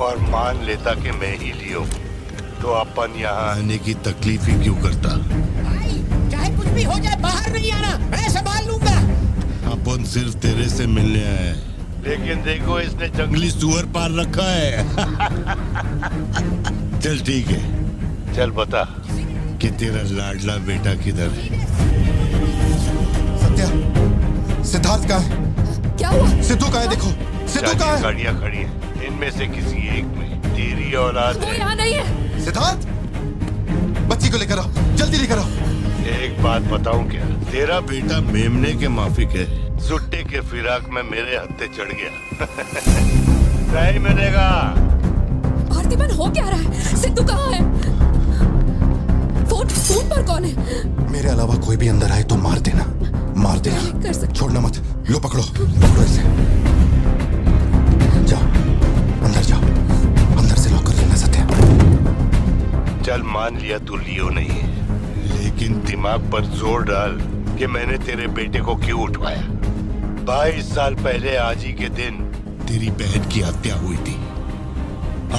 और मान लेता कि मैं ही लियो, तो अपन यहाँ आने की तकलीफ ही क्यों करता? भाई, चाहे कुछ भी हो जाए बाहर नहीं आना, मैं संभाल लूंगा। अपन सिर्फ तेरे से मिलने आए हैं, लेकिन देखो इसने जंगली सुअर पाल रखा है। चल ठीक है, चल बता कि तेरा लाडला बेटा किधर है? सत्या, सिद्धार्थ कहाँ है? क्या हुआ? सिद्धू कहाँ है? देखो सिद्धू कहाँ है? गाड़ियाँ खड़ी हैं, इनमें से किसी एक में तेरी औलाद वो है। यहाँ नहीं है। सिद्धार्थ, बच्ची को लेकर आओ, जल्दी लेकर आओ। एक बात बताऊं क्या? तेरा बेटा मेमने के माफिक है। सुट्टे के फिराक में मेरे हत्थे चढ़ गया। नहीं मिलेगा। पार्थिबन हो क्या रहा है? सिद्धू कहाँ है? फोन पर कौन है? मेरे अलावा कोई भी अंदर आए तो मार देना, मार देना। कर सकते। छोड़ना मत। लो पकड़ो, पकड़ो इसे। जाओ अंदर, जाओ अंदर से लॉक कर लेना सत्या। चल मान लिया तू लियो नहीं है, लेकिन दिमाग पर जोर डाल कि मैंने तेरे बेटे को क्यों उठवाया। 22 साल पहले आज ही के दिन तेरी बहन की हत्या हुई थी।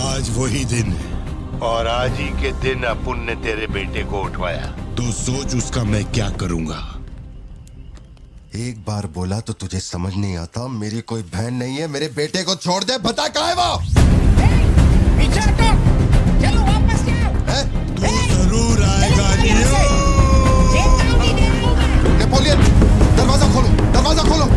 आज वही दिन है और आज ही के दिन अपुन ने तेरे बेटे को उठवाया। तो सोच उसका मैं क्या करूंगा। एक बार बोला तो तुझे समझ नहीं आता? मेरी कोई बहन नहीं है, मेरे बेटे को छोड़ दे। बता कहाँ है वो? पीछे हटो, चलो वापस जाओ। तू जरूर आएगा लियो। नेपोलियन, दरवाजा खोलो, दरवाजा खोलो।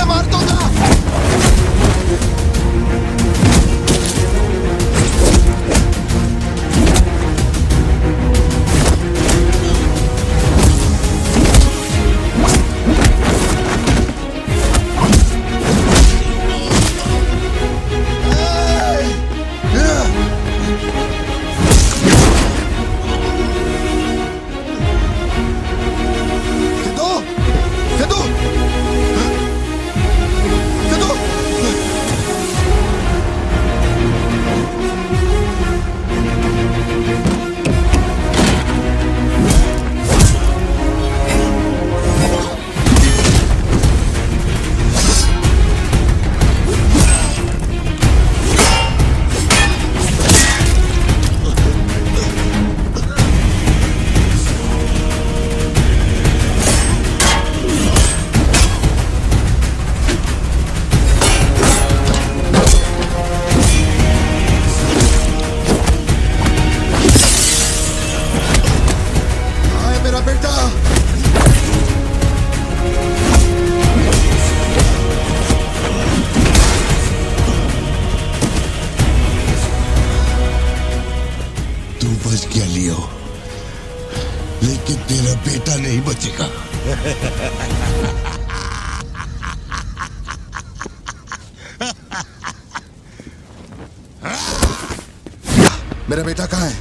उन्हें मार दूंगा। लेकिन तेरा बेटा नहीं बचेगा। मेरा बेटा कहाँ है?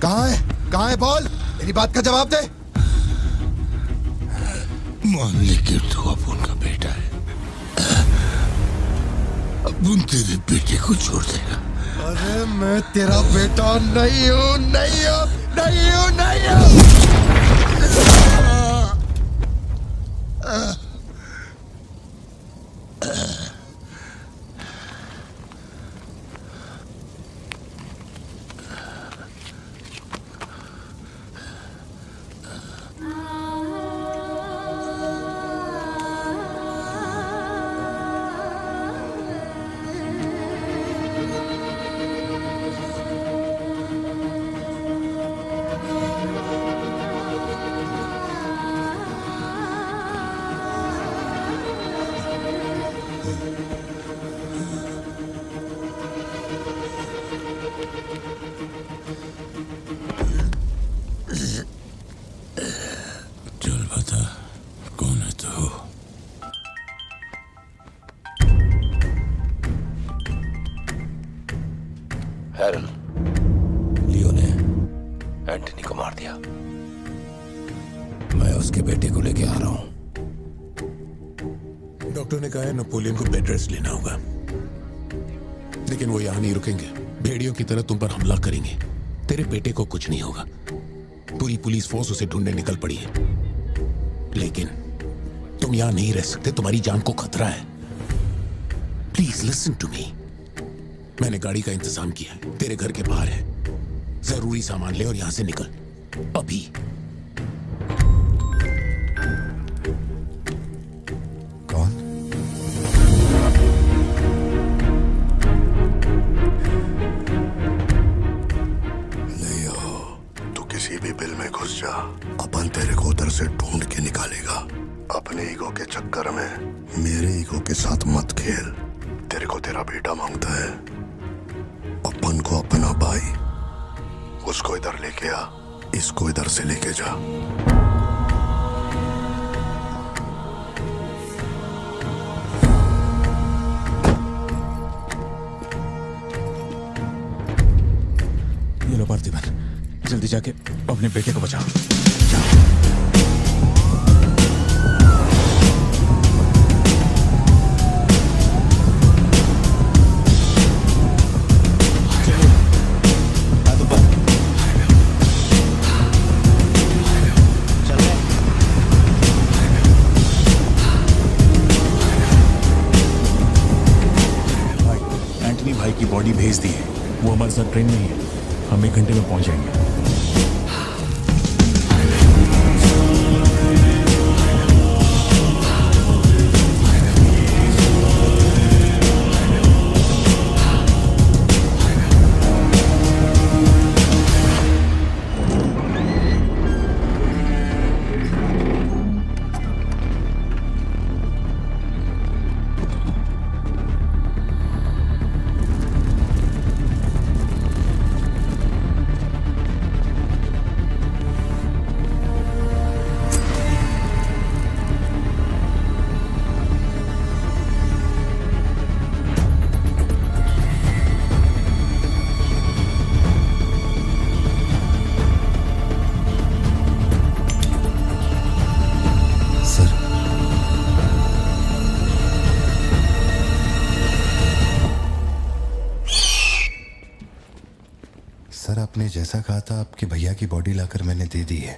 कहाँ है? कहाँ है? बोल, मेरी बात का जवाब दे। मान ले कि तू अब उनका बेटा है, अब उन तेरे बेटे को छोड़ देगा। अरे मैं तेरा बेटा नहीं हूँ, नहीं हूँ, नहीं हूँ, नहीं हूँ। चल बता, कौन है तू? हैरल, लियो ने एंटनी को मार दिया। मैं उसके बेटे को लेके आ रहा हूं। डॉक्टर ने कहा है नेपोलियन को बेड रेस्ट लेना होगा, लेकिन वो यहां नहीं रुकेंगे। भेड़ियों की तरह तुम पर हमला करेंगे। तेरे बेटे को कुछ नहीं होगा। पूरी पुलिस फोर्स उसे ढूंढने निकल पड़ी है, लेकिन तुम यहां नहीं रह सकते। तुम्हारी जान को खतरा है। Please listen to me. मैंने गाड़ी का इंतजाम किया है, तेरे घर के बाहर है। जरूरी सामान ले और यहां से निकल अभी। कौन? लियो, तू किसी भी बिल में घुस जा, अपन तेरे को उधर से ढूंढ के निकालेगा। अपने ईगो के चक्कर में मेरे ईगो के साथ मत खेल। तेरे को तेरा बेटा मांगता है, अपन को अपना भाई। उसको इधर लेके आ, इसको इधर से लेके जा। ये लो पार्थिवन, जल्दी जाके अपने बेटे को बचाओ। भाई की बॉडी भेज दी है, वो हमारे साथ ट्रेन में ही है। हम 1 घंटे में पहुंच जाएंगे। आपने जैसा कहा था आपके भैया की बॉडी लाकर मैंने दे दी है।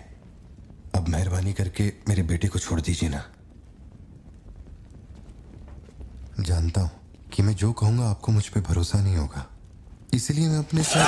अब मेहरबानी करके मेरे बेटे को छोड़ दीजिए ना। जानता हूं कि मैं जो कहूंगा आपको मुझ पे भरोसा नहीं होगा, इसलिए मैं अपने साथ।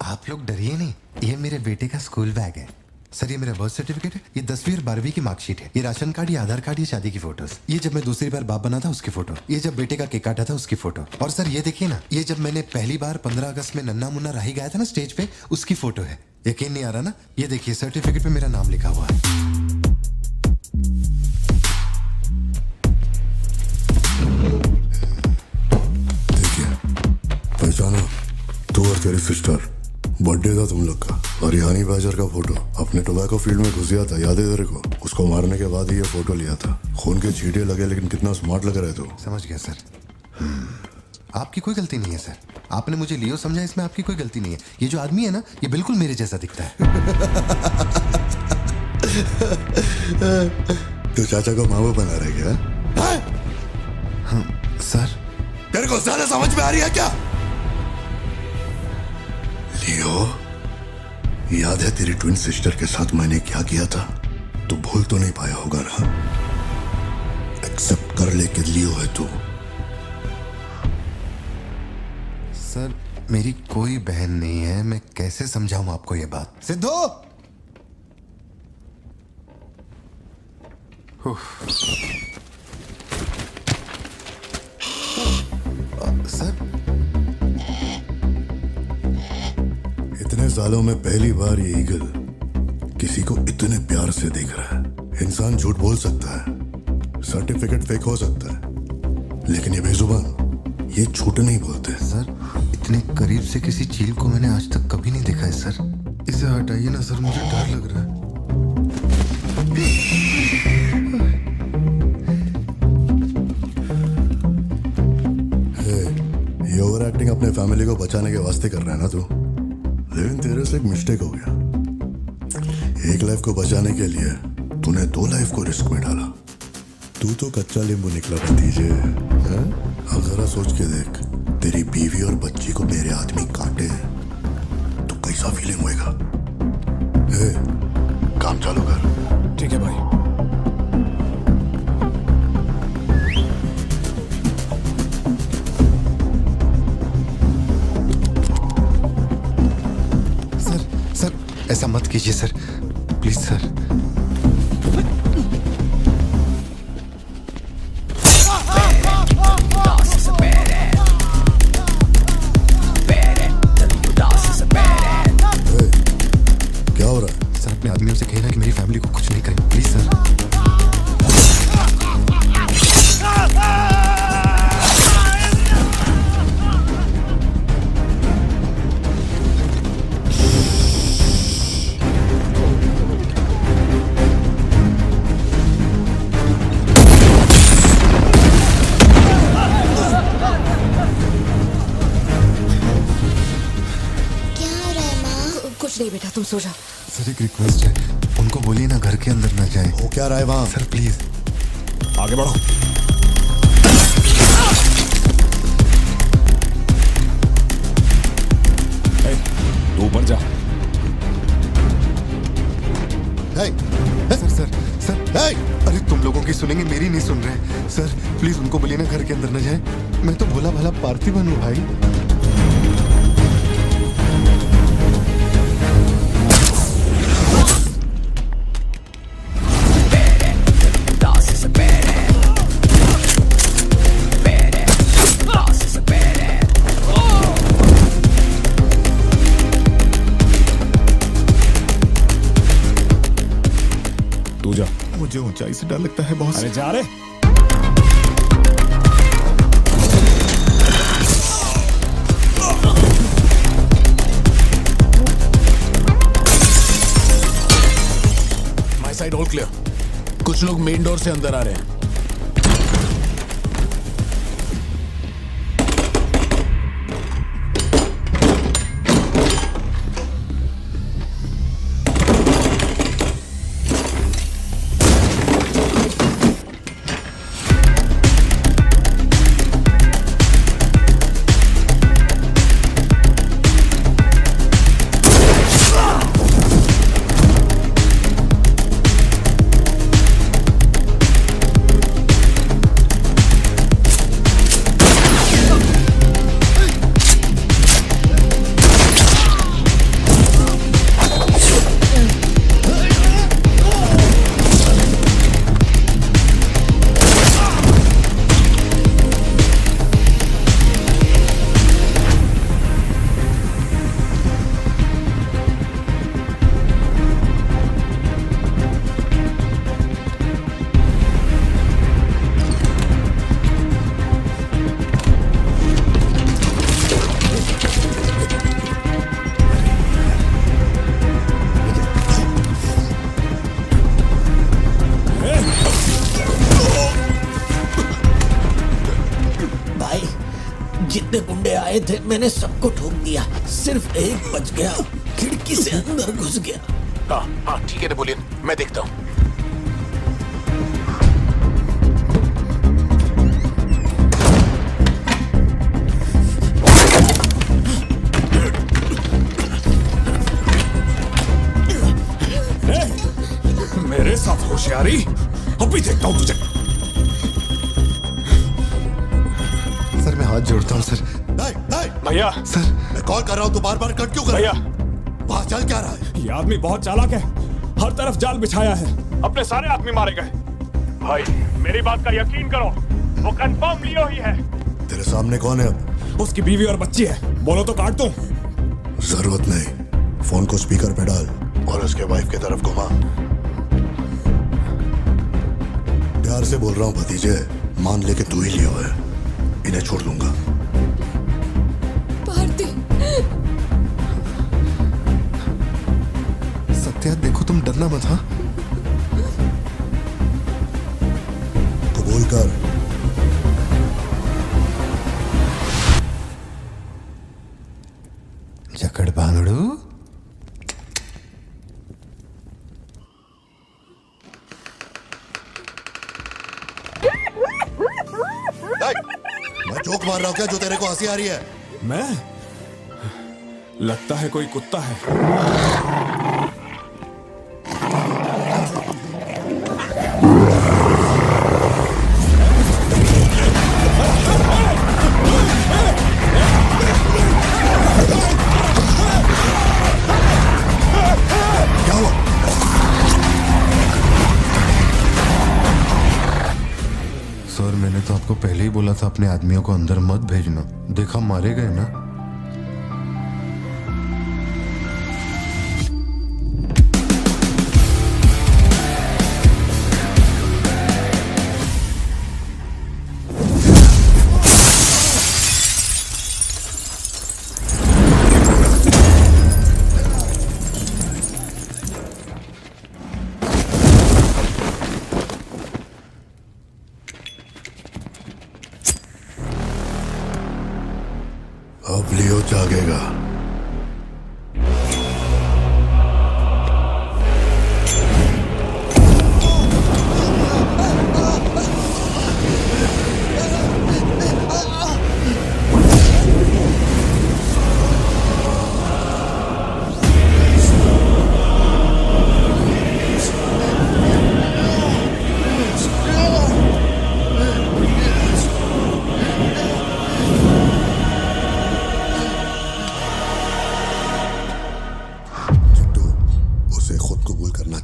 आप लोग डरिए नहीं, ये मेरे बेटे का स्कूल बैग है। सर ये मेरा बर्थ सर्टिफिकेट है, ये 10वीं और 12वीं की मार्कशीट है, ये राशन कार्ड, ये आधार कार्ड, ये शादी की फोटोज, ये जब मैं दूसरी बार बाप बना था उसकी फोटो, ये जब बेटे का केक काटा था उसकी फोटो, और सर ये देखिए ना, ये जब मैंने पहली बार 15 अगस्त में नन्ना मुन्ना राही गाया था ना स्टेज पे, उसकी फोटो है। यकीन नहीं आ रहा ना? ये देखिए सर्टिफिकेट पे मेरा नाम लिखा हुआ है। देखिए पहचानो, तू और तेरी सिस्टर, बर्थडे था तुम लोग का, और ये हनी बैजर का फोटो अपने टोबैको फील्ड में घुस गया था, याद है तेरे को? उसको मारने के बाद ही ये फोटो लिया था। खून के छींटे लगे लेकिन कितना स्मार्ट लग रहे तू। समझ गया सर। आपकी कोई गलती नहीं है सर, आपने मुझे लियो समझा, इसमें आपकी कोई गलती नहीं है। ये जो आदमी है ना, ये बिल्कुल मेरे जैसा दिखता है। तो चाचा को माँ बाप बना रहे क्या? हाँ, सर तेरे को ज्यादा समझ में आ रही है क्या? लियो, याद है तेरी ट्विन सिस्टर के साथ मैंने क्या किया था? तू भूल तो नहीं पाया होगा ना? एक्सेप्ट कर ले कि लियो है तू। सर मेरी कोई बहन नहीं है, मैं कैसे समझाऊं आपको ये बात? सिद्धू! सर इतने सालों में पहली बार ये ईगल किसी को इतने प्यार से देख रहा है। इंसान झूठ बोल सकता है, सर्टिफिकेट फेक हो सकता है, लेकिन ये बेजुबान, ये झूठ नहीं बोलते। सर इतने करीब से किसी चील को मैंने आज तक कभी नहीं देखा है सर। इसे हटाइए ना सर, मुझे डर लग रहा है। ये ओवर एक्टिंग अपने फैमिली को बचाने के वास्ते कर रहा है ना तू, लेकिन तेरे से एक मिस्टेक हो गया। एक लाइफ को बचाने के लिए तूने 2 लाइफ को रिस्क में डाला। तू तो कच्चा नींबू निकला भतीजे। अब जरा सोच के देख, तेरी बीवी और बच्ची को मेरे आदमी काटे तो कैसा फीलिंग होएगा? काम चालू कर। ठीक है भाई। ऐसा मत कीजिए सर, प्लीज सर। क्या हो रहा है? सर अपने आदमियों से कहना कि मेरी फैमिली को कुछ नहीं करें, प्लीज सर। कुछ नहीं बेटा, तुम सो जाओ। सर एक रिक्वेस्ट है, उनको बोलिए ना घर के अंदर ना जाए। हो क्या रहा है वहां? सर प्लीज आगे बढ़ो। तू ऊपर जा। सर सर सर अरे तुम लोगों की सुनेंगे, मेरी नहीं सुन रहे। सर प्लीज उनको बोलिए ना घर के अंदर न जाए। मैं तो भोला भाला पार्थिवन हूँ भाई। मुझे ऊंचाई से डर लगता है बॉस। अरे जा रे। My side all clear. कुछ लोग मेन डोर से अंदर आ रहे हैं। जितने गुंडे आए थे मैंने सबको ठोक दिया, सिर्फ एक बच गया, खिड़की से अंदर घुस गया। हाँ ठीक है नेपोलियन, मैं देखता हूँ। मेरे साथ होशियारी, अभी देखता हूँ तुझे। सर मैं हाथ जोड़ता हूँ सर। भैया सर मैं कॉल कर रहा हूँ, तू बार बार कट क्यों कर भैया, वहां चल क्या रहा है? ये आदमी बहुत चालाक है, हर तरफ जाल बिछाया है, अपने सारे आदमी मारे गए। भाई मेरी बात का यकीन करो, वो कंफर्म लियो ही है। तेरे सामने कौन है अब? उसकी बीवी और बच्ची है, बोलो तो काट दूं। जरूरत नहीं, फोन को स्पीकर पे डाल और उसके वाइफ की तरफ घुमा। प्यार से बोल रहा हूँ भतीजे, मान ले कि तू ही लियो है, इन्हें छोड़ दूंगा। भारती, सत्या देखो तुम डरना मत। हाँ कबूल कर। जकड़ बांगड़ू। मैं जोक मार रहा हूँ क्या जो तेरे को हंसी आ रही है? मैं? लगता है कोई कुत्ता है। सर मैंने तो आपको पहले ही बोला था अपने आदमियों को अंदर मत भेजना, देखा मारे गए ना। अब लियो जागेगा।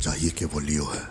चाहिए कि वो लियो है।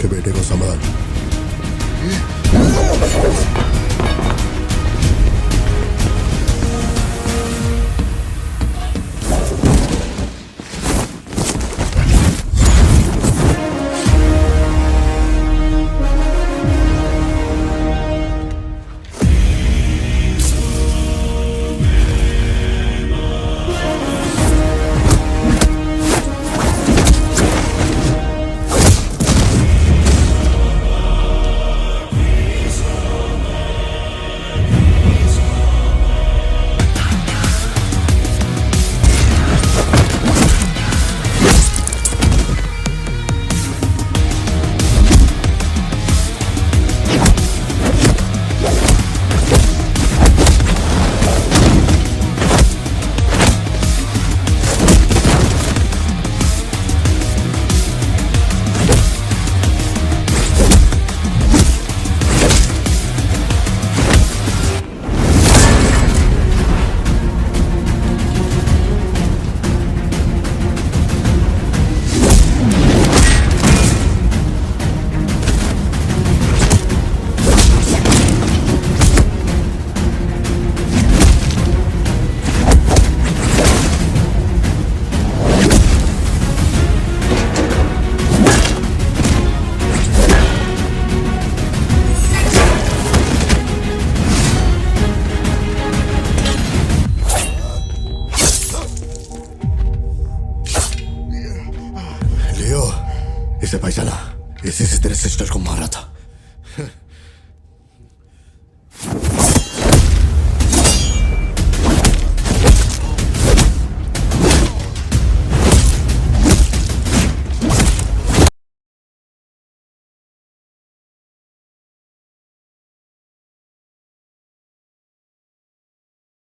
उसके बेटे को संभाल। इसे पहचाना, इसी से तेरे सिस्टर को मारा था।